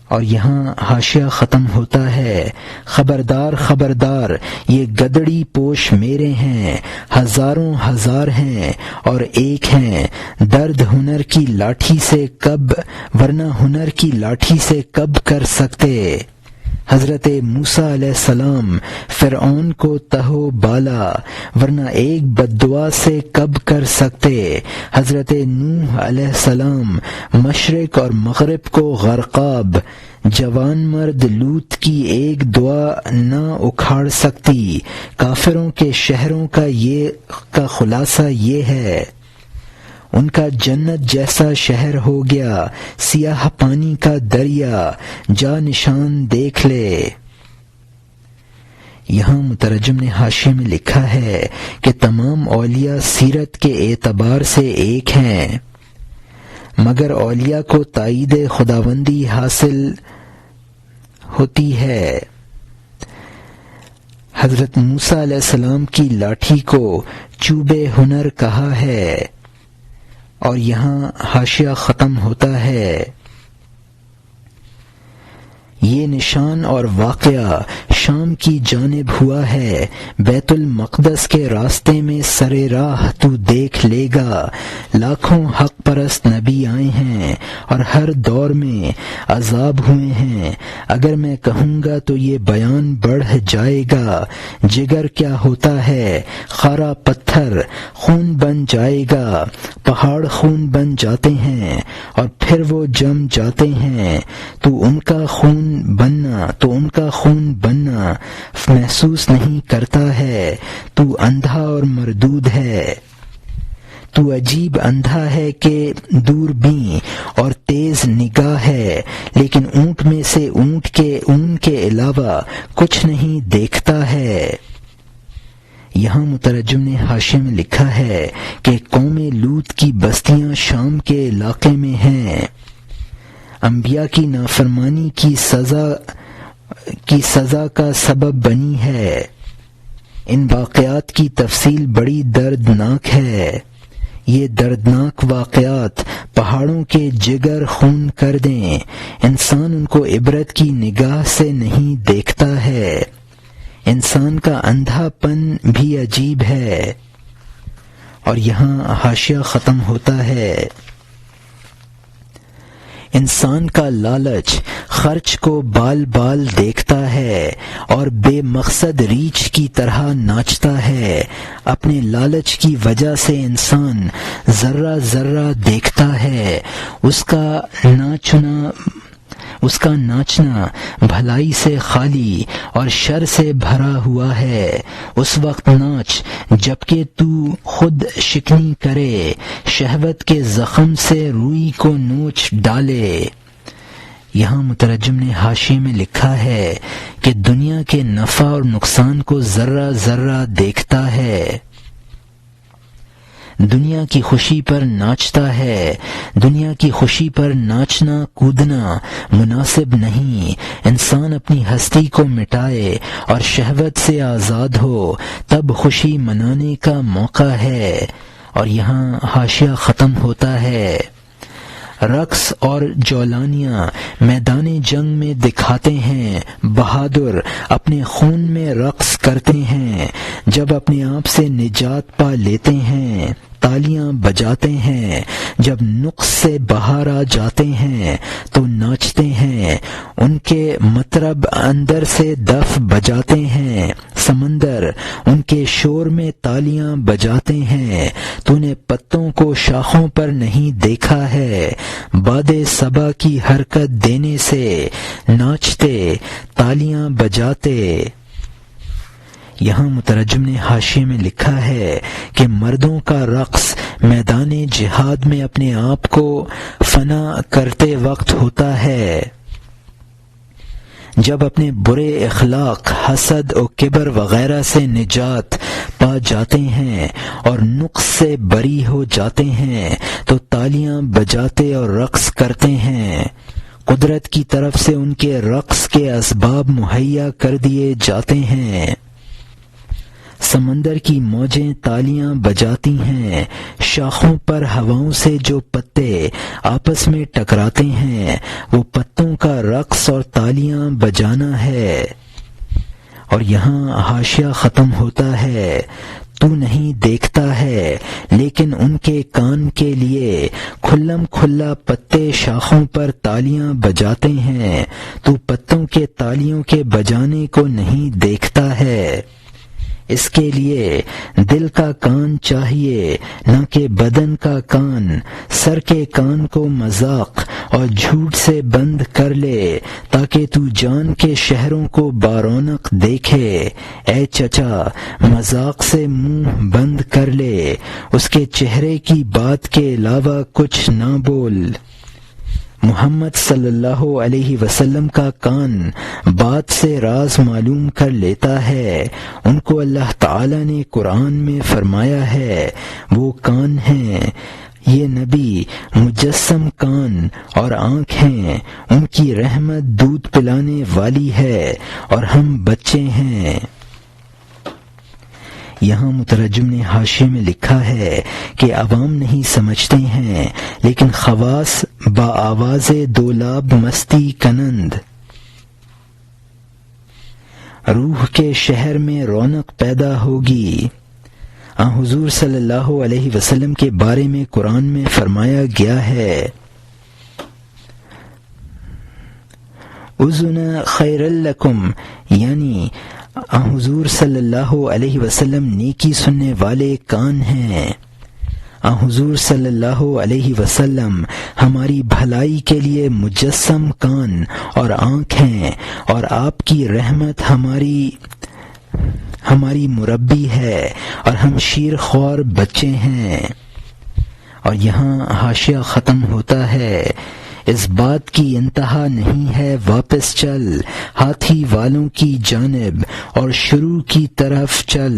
اور یہاں حاشیہ ختم ہوتا ہے، خبردار خبردار یہ گدڑی پوش میرے ہیں، ہزاروں ہزار ہیں اور ایک ہیں، درد ہنر کی لاٹھی سے کب ورنہ ہنر کی لاٹھی سے کب کر سکتے۔ حضرت موسیٰ علیہ السلام فرعون کو تہو بالا ورنہ ایک بددعا سے کب کر سکتے۔ حضرت نوح علیہ السلام مشرق اور مغرب کو غرقاب، جوان مرد لوط کی ایک دعا نہ اکھاڑ سکتی۔ کافروں کے شہروں کا خلاصہ یہ ہے، ان کا جنت جیسا شہر ہو گیا، سیاہ پانی کا دریا، جا نشان دیکھ لے۔ یہاں مترجم نے حاشیے میں لکھا ہے کہ تمام اولیاء سیرت کے اعتبار سے ایک ہیں، مگر اولیاء کو تائید خداوندی حاصل ہوتی ہے۔ حضرت موسیٰ علیہ السلام کی لاٹھی کو چوب ہنر کہا ہے۔ اور یہاں حاشیہ ختم ہوتا ہے، یہ نشان اور واقعہ شام کی جانب ہوا ہے، بیت المقدس کے راستے میں سرے راہ تو دیکھ لے گا، لاکھوں حق پرست نبی آئے ہیں اور ہر دور میں عذاب ہوئے ہیں، اگر میں کہوں گا تو یہ بیان بڑھ جائے گا، جگر کیا ہوتا ہے، خارا پتھر خون بن جائے گا، پہاڑ خون بن جاتے ہیں اور پھر وہ جم جاتے ہیں، تو ان کا خون بننا محسوس نہیں کرتا ہے، تو اندھا اور مردود ہے، تو عجیب اندھا ہے کہ دور بین اور تیز نگاہ ہے، لیکن اونٹ میں سے اون کے علاوہ کچھ نہیں دیکھتا ہے۔ یہاں مترجم نے حاشیے میں لکھا ہے کہ قوم لوط کی بستیاں شام کے علاقے میں ہیں، انبیاء کی نافرمانی کی سزا کا سبب بنی ہے۔ ان واقعات کی تفصیل بڑی دردناک ہے، یہ دردناک واقعات پہاڑوں کے جگر خون کر دیں، انسان ان کو عبرت کی نگاہ سے نہیں دیکھتا ہے، انسان کا اندھا پن بھی عجیب ہے۔ اور یہاں حاشیہ ختم ہوتا ہے، انسان کا لالچ خرچ کو بال بال دیکھتا ہے اور بے مقصد ریچھ کی طرح ناچتا ہے، اپنے لالچ کی وجہ سے انسان ذرہ ذرہ دیکھتا ہے، اس کا ناچنا بھلائی سے خالی اور شر سے بھرا ہوا ہے، اس وقت ناچ جبکہ تو خود شکنی کرے، شہوت کے زخم سے روئی کو نوچ ڈالے۔ یہاں مترجم نے حاشیے میں لکھا ہے کہ دنیا کے نفع اور نقصان کو ذرہ ذرہ دیکھتا ہے، دنیا کی خوشی پر ناچتا ہے، دنیا کی خوشی پر ناچنا کودنا مناسب نہیں، انسان اپنی ہستی کو مٹائے اور شہوت سے آزاد ہو، تب خوشی منانے کا موقع ہے۔ اور یہاں حاشیہ ختم ہوتا ہے، رقص اور جولانیاں میدان جنگ میں دکھاتے ہیں، بہادر اپنے خون میں رقص کرتے ہیں، جب اپنے آپ سے نجات پا لیتے ہیں تالیاں بجاتے ہیں، جب نقص سے باہر آ جاتے ہیں تو ناچتے ہیں، ان کے مطرب اندر سے دف بجاتے ہیں، سمندر ان کے شور میں تالیاں بجاتے ہیں، تو نے پتوں کو شاخوں پر نہیں دیکھا ہے، باد صبا کی حرکت دینے سے ناچتے تالیاں بجاتے۔ یہاں مترجم نے حاشیے میں لکھا ہے کہ مردوں کا رقص میدان جہاد میں اپنے آپ کو فنا کرتے وقت ہوتا ہے، جب اپنے برے اخلاق، حسد و کبر وغیرہ سے نجات پا جاتے ہیں اور نقص سے بری ہو جاتے ہیں تو تالیاں بجاتے اور رقص کرتے ہیں۔ قدرت کی طرف سے ان کے رقص کے اسباب مہیا کر دیے جاتے ہیں۔ سمندر کی موجیں تالیاں بجاتی ہیں، شاخوں پر ہواؤں سے جو پتے آپس میں ٹکراتے ہیں وہ پتوں کا رقص اور تالیاں بجانا ہے۔ اور یہاں حاشیہ ختم ہوتا ہے، تو نہیں دیکھتا ہے لیکن ان کے کان کے لیے کھلم کھلا پتے شاخوں پر تالیاں بجاتے ہیں، تو پتوں کے تالیوں کے بجانے کو نہیں دیکھتا ہے۔ اس کے لیے دل کا کان چاہیے نہ کہ بدن کا کان، سر کے کان کو مذاق اور جھوٹ سے بند کر لے تاکہ تو جان کے شہروں کو بارونق دیکھے۔ اے چچا، مذاق سے منہ بند کر لے، اس کے چہرے کی بات کے علاوہ کچھ نہ بول۔ محمد صلی اللہ علیہ وسلم کا کان بات سے راز معلوم کر لیتا ہے، ان کو اللہ تعالی نے قرآن میں فرمایا ہے وہ کان ہیں، یہ نبی مجسم کان اور آنکھ ہیں، ان کی رحمت دودھ پلانے والی ہے اور ہم بچے ہیں۔ یہاں مترجم نے حاشیے میں لکھا ہے کہ عوام نہیں سمجھتے ہیں لیکن خواص با آواز دولاب مستی کنند، روح کے شہر میں رونق پیدا ہوگی۔ حضور صلی اللہ علیہ وسلم کے بارے میں قرآن میں فرمایا گیا ہے اذن خیر لکم، یعنی حضور صلی اللہ علیہ وسلم نیکی سننے والے کان ہیں۔ حضور صلی اللہ علیہ وسلم ہماری بھلائی کے لیے مجسم کان اور آنکھ ہیں، اور آپ کی رحمت ہماری مربی ہے اور ہم شیر خوار بچے ہیں۔ اور یہاں حاشیہ ختم ہوتا ہے، اس بات کی انتہا نہیں ہے، واپس چل ہاتھی والوں کی جانب اور شروع کی طرف چل۔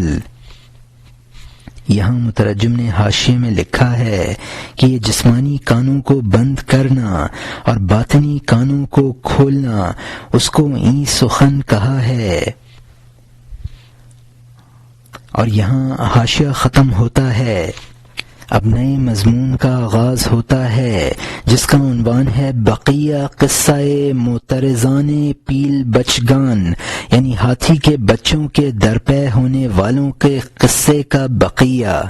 یہاں مترجم نے حاشیے میں لکھا ہے کہ یہ جسمانی کانوں کو بند کرنا اور باطنی کانوں کو کھولنا، اس کو این سخن کہا ہے۔ اور یہاں حاشیہ ختم ہوتا ہے، اب نئے مضمون کا آغاز ہوتا ہے جس کا عنوان ہے بقیہ قصہ معترضان پیل بچگان، یعنی ہاتھی کے بچوں کے درپے ہونے والوں کے قصے کا بقیہ۔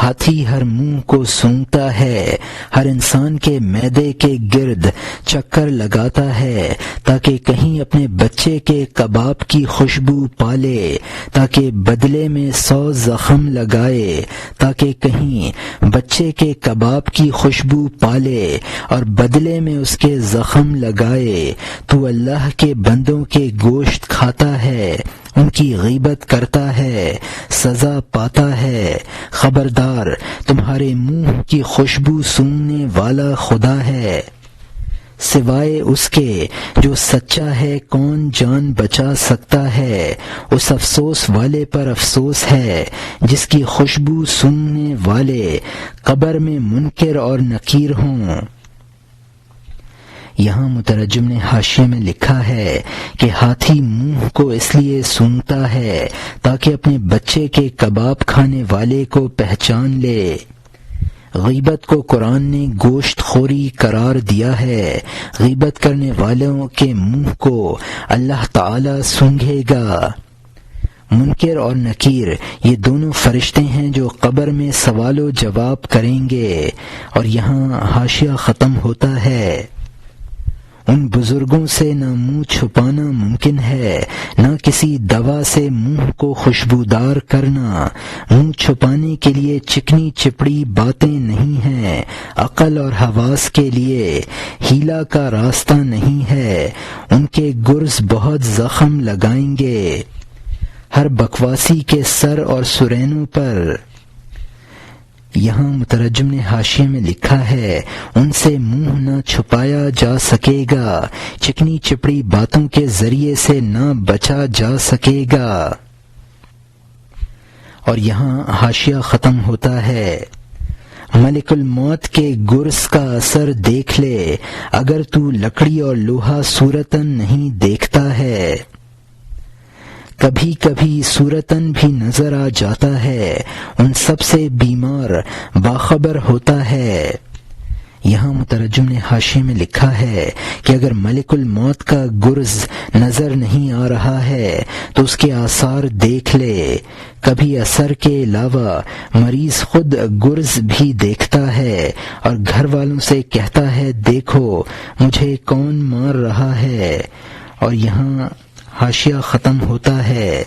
ہاتھی ہر منہ کو سونگتا ہے، ہر انسان کے معدے کے گرد چکر لگاتا ہے تاکہ کہیں اپنے بچے کے کباب کی خوشبو پالے، تاکہ بدلے میں 100 زخم لگائے، تاکہ کہیں بچے کے کباب کی خوشبو پالے اور بدلے میں اس کے زخم لگائے۔ تو اللہ کے بندوں کے گوشت کھاتا ہے، ان کی غیبت کرتا ہے، سزا پاتا ہے۔ خبردار، تمہارے منہ کی خوشبو سونگنے والا خدا ہے، سوائے اس کے جو سچا ہے کون جان بچا سکتا ہے۔ اس افسوس والے پر افسوس ہے جس کی خوشبو سونگنے والے قبر میں منکر اور نکیر ہوں۔ یہاں مترجم نے حاشیے میں لکھا ہے کہ ہاتھی منہ کو اس لیے سونگتا ہے تاکہ اپنے بچے کے کباب کھانے والے کو پہچان لے۔ غیبت کو قرآن نے گوشت خوری قرار دیا ہے، غیبت کرنے والوں کے منہ کو اللہ تعالی سونگھے گا۔ منکر اور نکیر یہ دونوں فرشتے ہیں جو قبر میں سوال و جواب کریں گے۔ اور یہاں حاشیہ ختم ہوتا ہے۔ ان بزرگوں سے نہ منہ چھپانا ممکن ہے، نہ کسی دوا سے منہ کو خوشبودار کرنا۔ منہ چھپانے کے لیے چکنی چپڑی باتیں نہیں ہیں، عقل اور حواس کے لیے ہیلا کا راستہ نہیں ہے۔ ان کے گرز بہت زخم لگائیں گے ہر بکواسی کے سر اور سرینوں پر۔ یہاں مترجم نے حاشیے میں لکھا ہے ان سے منہ نہ چھپایا جا سکے گا، چکنی چپڑی باتوں کے ذریعے سے نہ بچا جا سکے گا۔ اور یہاں حاشیہ ختم ہوتا ہے۔ ملک الموت کے گرز کا اثر دیکھ لے، اگر تو لکڑی اور لوہا صورتاً نہیں دیکھتا ہے، کبھی کبھی صورتاً بھی نظر آ جاتا ہے، ان سب سے بیمار باخبر ہوتا ہے۔ یہاں مترجم نے حاشیے میں لکھا ہے کہ اگر ملک الموت کا گرز نظر نہیں آ رہا ہے تو اس کے آثار دیکھ لے۔ کبھی اثر کے علاوہ مریض خود گرز بھی دیکھتا ہے اور گھر والوں سے کہتا ہے دیکھو مجھے کون مار رہا ہے۔ اور یہاں حاشیہ ختم ہوتا ہے۔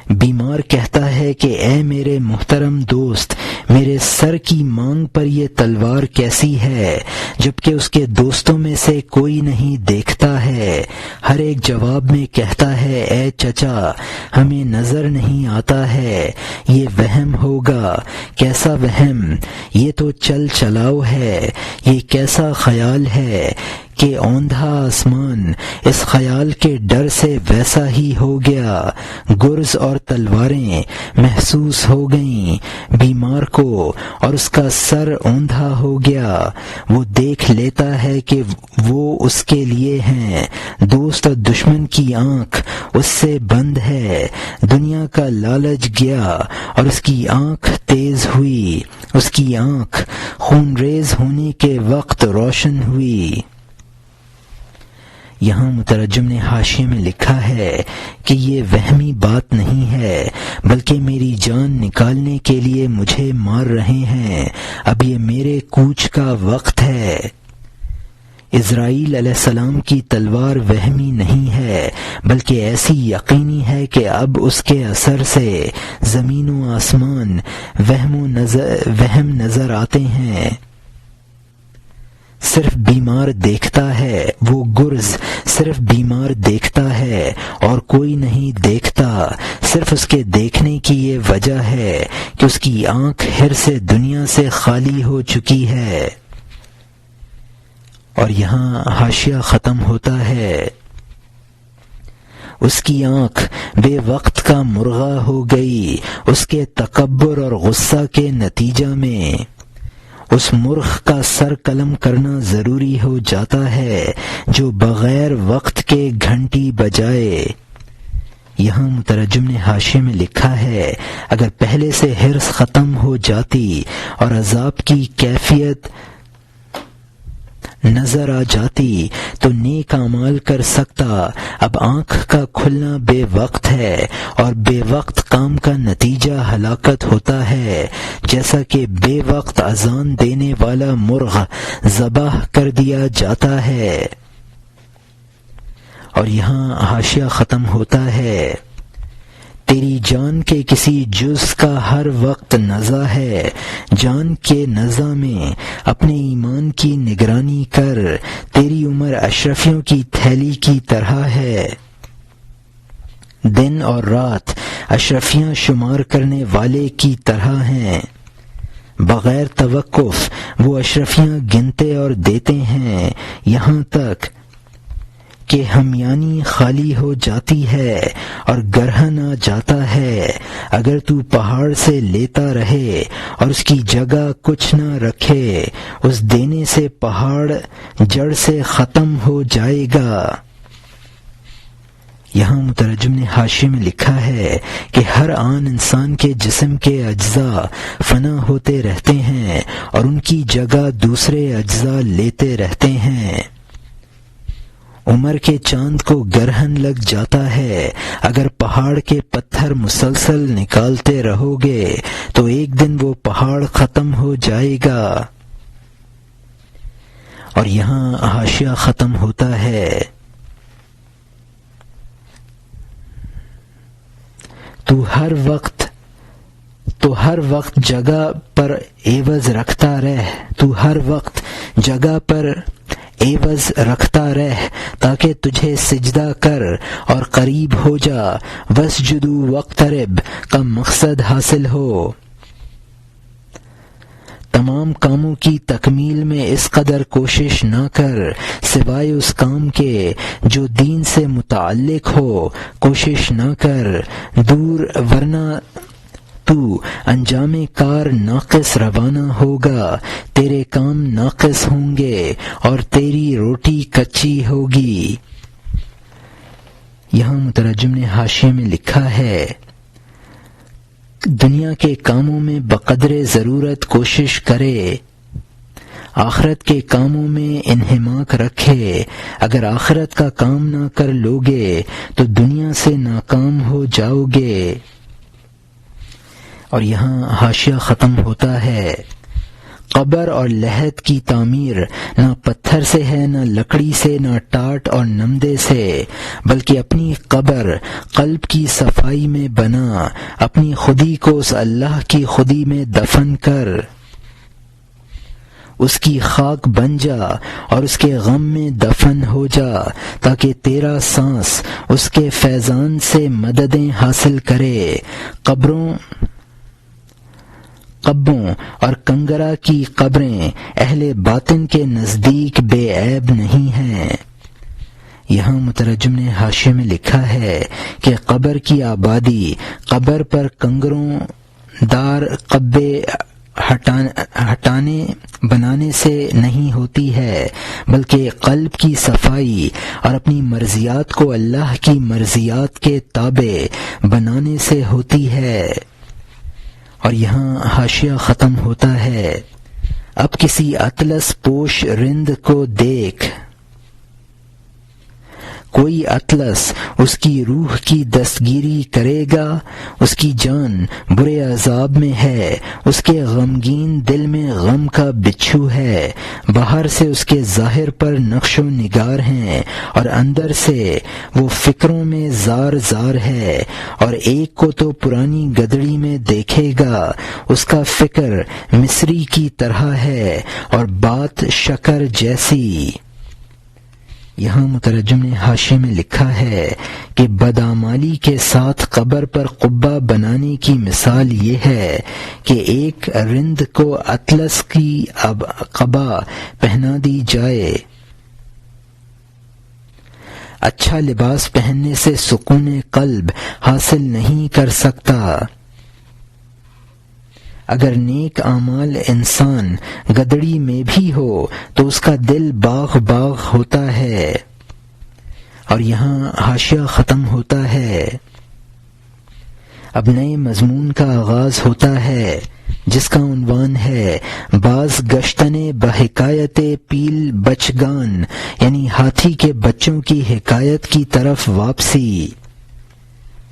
بیمار کہتا ہے کہ اے میرے محترم دوست، میرے سر کی مانگ پر یہ تلوار کیسی ہے، جبکہ اس کے دوستوں میں سے کوئی نہیں دیکھتا ہے۔ ہر ایک جواب میں کہتا ہے اے چچا ہمیں نظر نہیں آتا ہے، یہ وہم ہوگا۔ کیسا وہم؟ یہ تو چل چلاؤ ہے۔ یہ کیسا خیال ہے کہ اوندھا آسمان اس خیال کے ڈر سے ویسا ہی ہو گیا۔ گرز اور تلواریں محسوس ہو گئیں بیمار کو اور اس کا سر اوندھا ہو گیا۔ وہ دیکھ لیتا ہے کہ وہ اس کے لیے ہیں۔ دوست اور دشمن کی آنکھ اس سے بند ہے۔ دنیا کا لالچ گیا اور اس کی آنکھ تیز ہوئی، اس کی آنکھ خون ریز ہونے کے وقت روشن ہوئی۔ یہاں مترجم نے حاشیے میں لکھا ہے کہ یہ وہمی بات نہیں ہے بلکہ میری جان نکالنے کے لیے مجھے مار رہے ہیں۔ اب یہ میرے کوچ کا وقت ہے۔ اسرائیل علیہ السلام کی تلوار وہمی نہیں ہے بلکہ ایسی یقینی ہے کہ اب اس کے اثر سے زمین و آسمان وہم نظر آتے ہیں۔ صرف بیمار دیکھتا ہے، وہ گرز صرف بیمار دیکھتا ہے اور کوئی نہیں دیکھتا۔ صرف اس کے دیکھنے کی یہ وجہ ہے کہ اس کی آنکھ حرص دنیا سے خالی ہو چکی ہے۔ اور یہاں حاشیہ ختم ہوتا ہے۔ اس کی آنکھ بے وقت کا مرغا ہو گئی، اس کے تکبر اور غصہ کے نتیجہ میں اس مرغ کا سر قلم کرنا ضروری ہو جاتا ہے جو بغیر وقت کے گھنٹی بجائے۔ یہاں مترجم نے حاشیے میں لکھا ہے اگر پہلے سے حرص ختم ہو جاتی اور عذاب کی کیفیت نظر آ جاتی تو نیک اعمال کر سکتا۔ اب آنکھ کا کھلنا بے وقت ہے اور بے وقت کام کا نتیجہ ہلاکت ہوتا ہے، جیسا کہ بے وقت اذان دینے والا مرغ ذبح کر دیا جاتا ہے۔ اور یہاں حاشیہ ختم ہوتا ہے۔ تیری جان کے کسی جز کا ہر وقت نزع ہے، جان کے نزع میں اپنے ایمان کی نگرانی کر، تیری عمر اشرفیوں کی تھیلی کی طرح ہے۔ دن اور رات اشرفیاں شمار کرنے والے کی طرح ہیں، بغیر توقف وہ اشرفیاں گنتے اور دیتے ہیں، یہاں تک کہ ہمیانی خالی ہو جاتی ہے اور گرہن آ جاتا ہے۔ اگر تو پہاڑ سے لیتا رہے اور اس کی جگہ کچھ نہ رکھے، اس دینے سے پہاڑ جڑ سے ختم ہو جائے گا۔ یہاں مترجم نے حاشیے میں لکھا ہے کہ ہر آن انسان کے جسم کے اجزاء فنا ہوتے رہتے ہیں اور ان کی جگہ دوسرے اجزاء لیتے رہتے ہیں۔ عمر کے چاند کو گرہن لگ جاتا ہے. اگر پہاڑ کے پتھر مسلسل نکالتے رہو گے تو ایک دن وہ پہاڑ ختم ہو جائے گا. اور یہاں حاشیہ ختم ہوتا ہے. تو ہر وقت جگہ پر عوض رکھتا رہ. تو ہر وقت جگہ پر عوض رکھتا رہ تاکہ تجھے سجدہ کر اور قریب ہو جا. واسجدوا واقترب کا مقصد حاصل ہو. تمام کاموں کی تکمیل میں اس قدر کوشش نہ کر سوائے اس کام کے جو دین سے متعلق ہو. کوشش نہ کر دور، ورنہ تو انجام کار ناقص روانہ ہوگا. تیرے کام ناقص ہوں گے اور تیری روٹی کچی ہوگی. یہاں مترجم نے حاشیے میں لکھا ہے، دنیا کے کاموں میں بقدر ضرورت کوشش کرے، آخرت کے کاموں میں انہماک رکھے. اگر آخرت کا کام نہ کر لوگے تو دنیا سے ناکام ہو جاؤ گے. اور یہاں حاشیہ ختم ہوتا ہے. قبر اور لحد کی تعمیر نہ پتھر سے ہے، نہ لکڑی سے، نہ ٹاٹ اور نمدے سے، بلکہ اپنی قبر قلب کی صفائی میں بنا. اپنی خودی کو اس اللہ کی خودی میں دفن کر، اس کی خاک بن جا اور اس کے غم میں دفن ہو جا تاکہ تیرا سانس اس کے فیضان سے مددیں حاصل کرے. قبروں اور کنگرا کی قبریں اہل باطن کے نزدیک بے عیب نہیں ہیں. یہاں مترجم نے حاشیے میں لکھا ہے کہ قبر کی آبادی قبر پر کنگروں دار قبے ہٹانے بنانے سے نہیں ہوتی ہے، بلکہ قلب کی صفائی اور اپنی مرضیات کو اللہ کی مرضیات کے تابع بنانے سے ہوتی ہے. اور یہاں حاشیہ ختم ہوتا ہے. اب کسی اطلس پوش رند کو دیکھ، کوئی اطلس اس کی روح کی دستگیری کرے گا. اس کی جان برے عذاب میں ہے، اس کے غمگین دل میں غم کا بچھو ہے. باہر سے اس کے ظاہر پر نقش و نگار ہیں اور اندر سے وہ فکروں میں زار زار ہے. اور ایک کو تو پرانی گدڑی میں دیکھے گا، اس کا فکر مصری کی طرح ہے اور بات شکر جیسی. یہاں مترجم نے حاشیے میں لکھا ہے کہ بدعمالی کے ساتھ قبر پر قبہ بنانے کی مثال یہ ہے کہ ایک رند کو اطلس کی قبا پہنا دی جائے. اچھا لباس پہننے سے سکون قلب حاصل نہیں کر سکتا. اگر نیک اعمال انسان گدڑی میں بھی ہو تو اس کا دل باغ باغ ہوتا ہے. اور یہاں حاشیہ ختم ہوتا ہے. اب نئے مضمون کا آغاز ہوتا ہے جس کا عنوان ہے باز گشتن بحکایت پیل بچگان، یعنی ہاتھی کے بچوں کی حکایت کی طرف واپسی.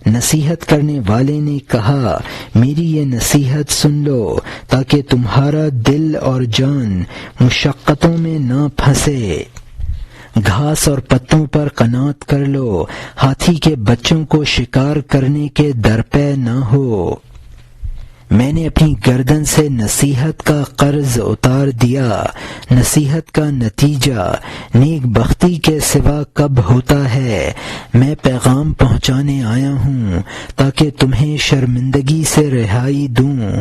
نصیحت کرنے والے نے کہا، میری یہ نصیحت سن لو تاکہ تمہارا دل اور جان مشقتوں میں نہ پھنسے. گھاس اور پتوں پر قناعت کر لو، ہاتھی کے بچوں کو شکار کرنے کے درپے نہ ہو. میں نے اپنی گردن سے نصیحت کا قرض اتار دیا. نصیحت کا نتیجہ نیک بختی کے سوا کب ہوتا ہے. میں پیغام پہنچانے آیا ہوں تاکہ تمہیں شرمندگی سے رہائی دوں.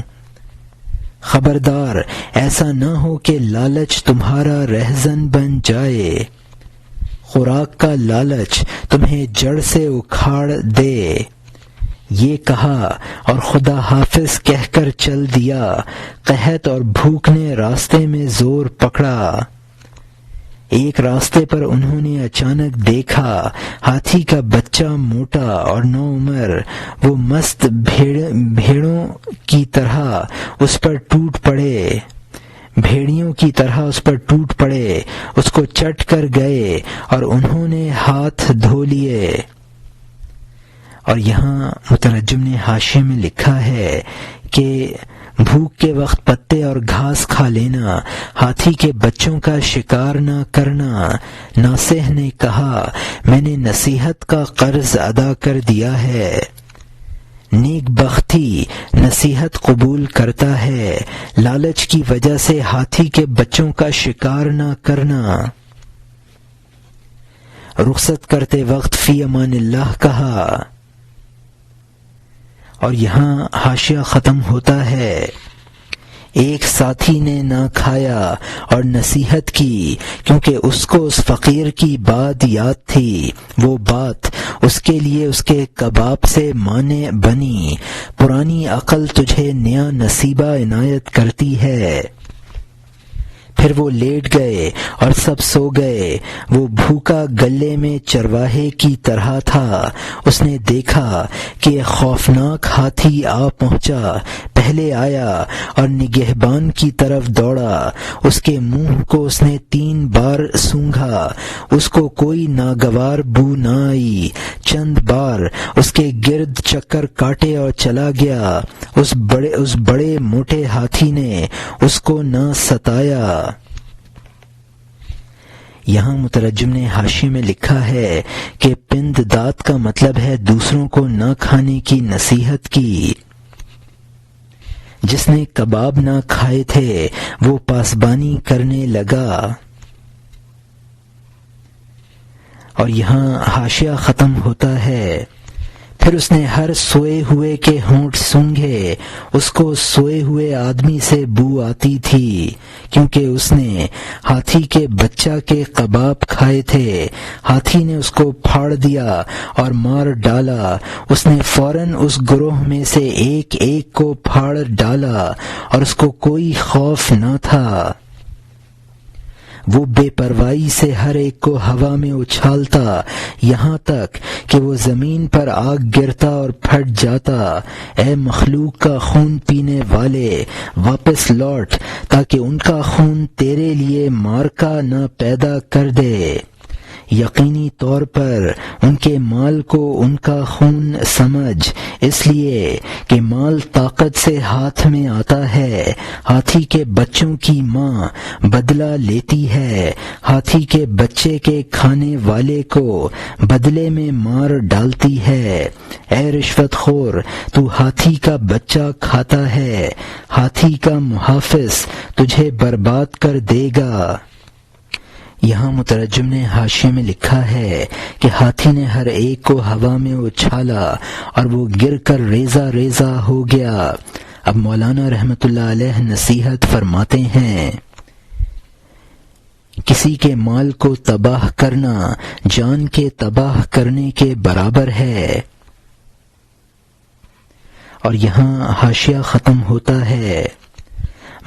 خبردار ایسا نہ ہو کہ لالچ تمہارا رہزن بن جائے، خوراک کا لالچ تمہیں جڑ سے اکھاڑ دے. یہ کہا اور خدا حافظ کہہ کر چل دیا. قحط اور بھوک نے راستے میں زور پکڑا. ایک راستے پر انہوں نے اچانک دیکھا ہاتھی کا بچہ موٹا اور نوعمر. وہ مست بھیڑوں کی طرح اس پر ٹوٹ پڑے. بھیڑیوں کی طرح اس پر ٹوٹ پڑے، اس کو چٹ کر گئے اور انہوں نے ہاتھ دھو لیے۔ اور یہاں مترجم نے حاشیے میں لکھا ہے کہ بھوک کے وقت پتے اور گھاس کھا لینا، ہاتھی کے بچوں کا شکار نہ کرنا۔ ناصح نے کہا، میں نے نصیحت کا قرض ادا کر دیا ہے۔ نیک بختی نصیحت قبول کرتا ہے، لالچ کی وجہ سے ہاتھی کے بچوں کا شکار نہ کرنا۔ رخصت کرتے وقت فی امان اللہ کہا۔ اور یہاں حاشیہ ختم ہوتا ہے۔ ایک ساتھی نے نہ کھایا اور نصیحت کی، کیونکہ اس کو اس فقیر کی بات یاد تھی۔ وہ بات اس کے لیے اس کے کباب سے مانع بنی۔ پرانی عقل تجھے نیا نصیبہ عنایت کرتی ہے۔ پھر وہ لیٹ گئے اور سب سو گئے۔ وہ بھوکا گلے میں چرواہے کی طرح تھا۔ اس نے دیکھا کہ ایک خوفناک ہاتھی آ پہنچا، پہلے آیا اور نگہبان کی طرف دوڑا۔ اس کے منہ کو اس نے 3 بار سونگھا، اس کو کوئی ناگوار بو نہ آئی۔ چند بار اس کے گرد چکر کاٹے اور چلا گیا۔ اس بڑے موٹے ہاتھی نے اس کو نہ ستایا۔ یہاں مترجم نے حاشیے میں لکھا ہے کہ پند دات کا مطلب ہے دوسروں کو نہ کھانے کی نصیحت کی۔ جس نے کباب نہ کھائے تھے وہ پاسبانی کرنے لگا۔ اور یہاں حاشیہ ختم ہوتا ہے۔ پھر اس نے ہر سوئے ہوئے کے ہونٹ سونگھے۔ اس کو سوئے ہوئے آدمی سے بو آتی تھی، کیونکہ اس نے ہاتھی کے بچہ کے کباب کھائے تھے۔ ہاتھی نے اس کو پھاڑ دیا اور مار ڈالا۔ اس نے فوراً اس گروہ میں سے ایک ایک کو پھاڑ ڈالا اور اس کو کوئی خوف نہ تھا۔ وہ بے پرواہی سے ہر ایک کو ہوا میں اچھالتا، یہاں تک کہ وہ زمین پر آگ گرتا اور پھٹ جاتا۔ اے مخلوق کا خون پینے والے، واپس لوٹ تاکہ ان کا خون تیرے لیے مارکا نہ پیدا کر دے۔ یقینی طور پر ان کے مال کو ان کا خون سمجھ، اس لیے کہ مال طاقت سے ہاتھ میں آتا ہے۔ ہاتھی کے بچوں کی ماں بدلہ لیتی ہے، ہاتھی کے بچے کے کھانے والے کو بدلے میں مار ڈالتی ہے۔ اے رشوت خور، تو ہاتھی کا بچہ کھاتا ہے، ہاتھی کا محافظ تجھے برباد کر دے گا۔ یہاں مترجم نے حاشیے میں لکھا ہے کہ ہاتھی نے ہر ایک کو ہوا میں اچھالا اور وہ گر کر ریزہ ریزہ ہو گیا۔ اب مولانا رحمۃ اللہ علیہ نصیحت فرماتے ہیں، کسی کے مال کو تباہ کرنا جان کے تباہ کرنے کے برابر ہے۔ اور یہاں حاشیہ ختم ہوتا ہے۔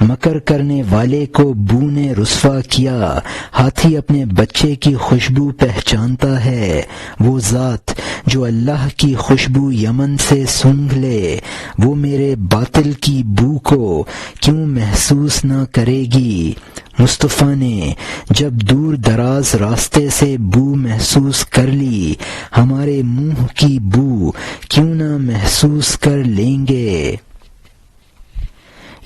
مکر کرنے والے کو بو نے رسوا کیا۔ ہاتھی اپنے بچے کی خوشبو پہچانتا ہے۔ وہ ذات جو اللہ کی خوشبو یمن سے سونگھ لے، وہ میرے باطل کی بو کو کیوں محسوس نہ کرے گی؟ مصطفیٰ نے جب دور دراز راستے سے بو محسوس کر لی، ہمارے منہ کی بو کیوں نہ محسوس کر لیں گے؟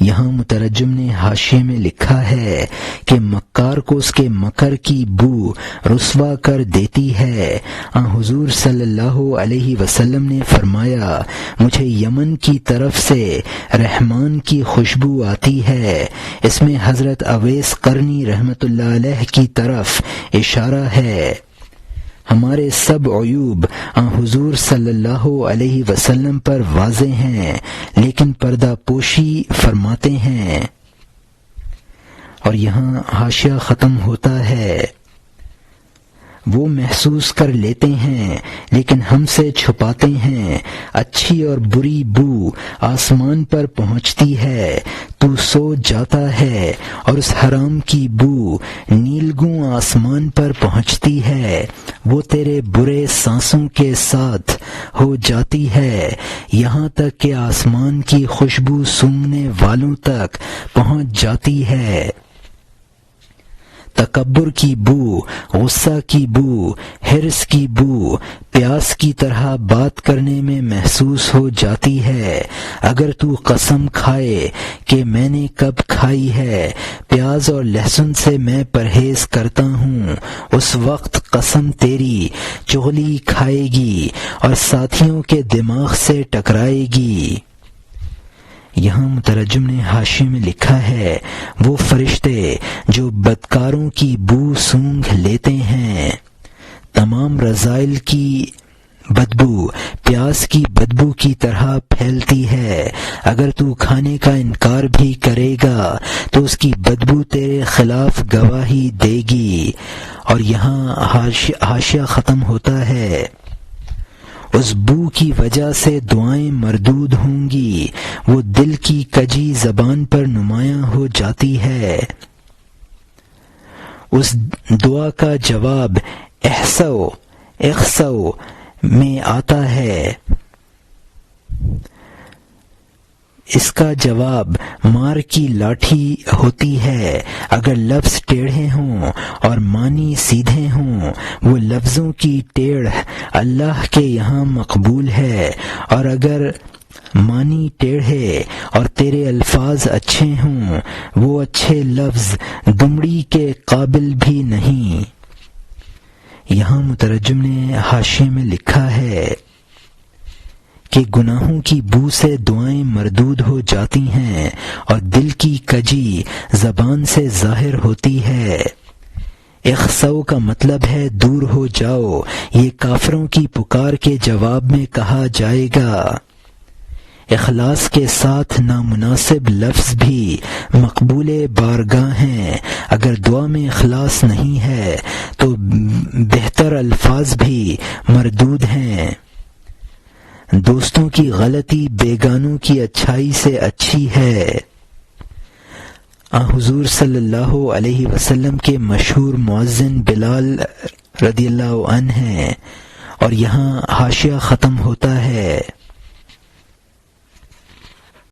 یہاں مترجم نے حاشیے میں لکھا ہے کہ مکار کو اس کے مکر کی بو رسوا کر دیتی ہے۔ حضور صلی اللہ علیہ وسلم نے فرمایا، مجھے یمن کی طرف سے رحمان کی خوشبو آتی ہے۔ اس میں حضرت اویس قرنی رحمۃ اللہ علیہ کی طرف اشارہ ہے۔ ہمارے سب عیوب حضور صلی اللہ علیہ وسلم پر واضح ہیں، لیکن پردہ پوشی فرماتے ہیں۔ اور یہاں حاشیہ ختم ہوتا ہے۔ وہ محسوس کر لیتے ہیں لیکن ہم سے چھپاتے ہیں۔ اچھی اور بری بو آسمان پر پہنچتی ہے، تو سو جاتا ہے، اور اس حرام کی بو نیلگوں آسمان پر پہنچتی ہے، وہ تیرے برے سانسوں کے ساتھ ہو جاتی ہے، یہاں تک کہ آسمان کی خوشبو سونگھنے والوں تک پہنچ جاتی ہے۔ تکبر کی بو، غصہ کی بو، حرص کی بو پیاس کی طرح بات کرنے میں محسوس ہو جاتی ہے۔ اگر تو قسم کھائے کہ میں نے کب کھائی ہے، پیاز اور لہسن سے میں پرہیز کرتا ہوں، اس وقت قسم تیری چغلی کھائے گی اور ساتھیوں کے دماغ سے ٹکرائے گی۔ یہاں مترجم نے حاشیے میں لکھا ہے، وہ فرشتے جو بدکاروں کی بو سونگھ لیتے ہیں۔ تمام رذائل کی بدبو پیاس کی بدبو کی طرح پھیلتی ہے۔ اگر تو کھانے کا انکار بھی کرے گا تو اس کی بدبو تیرے خلاف گواہی دے گی۔ اور یہاں حاشیہ ختم ہوتا ہے، اس بو کی وجہ سے دعائیں مردود ہوں گی، وہ دل کی کجی زبان پر نمایاں ہو جاتی ہے۔ اس دعا کا جواب اخسو میں آتا ہے، اس کا جواب مار کی لاٹھی ہوتی ہے۔ اگر لفظ ٹیڑھے ہوں اور معنی سیدھے ہوں، وہ لفظوں کی ٹیڑھ اللہ کے یہاں مقبول ہے، اور اگر معنی ٹیڑھے اور تیرے الفاظ اچھے ہوں، وہ اچھے لفظ دمڑی کے قابل بھی نہیں۔ یہاں مترجم نے حاشیے میں لکھا ہے کہ گناہوں کی بو سے دعائیں مردود ہو جاتی ہیں اور دل کی کجی زبان سے ظاہر ہوتی ہے۔ اخسو کا مطلب ہے دور ہو جاؤ، یہ کافروں کی پکار کے جواب میں کہا جائے گا۔ اخلاص کے ساتھ نامناسب لفظ بھی مقبول بارگاہ ہیں۔ اگر دعا میں اخلاص نہیں ہے تو بہتر الفاظ بھی مردود ہیں۔ دوستوں کی غلطی بیگانوں کی اچھائی سے اچھی ہے۔ حضور صلی اللہ علیہ وسلم کے مشہور مؤذن بلال رضی اللہ عنہ ہیں، اور یہاں حاشیہ ختم ہوتا ہے۔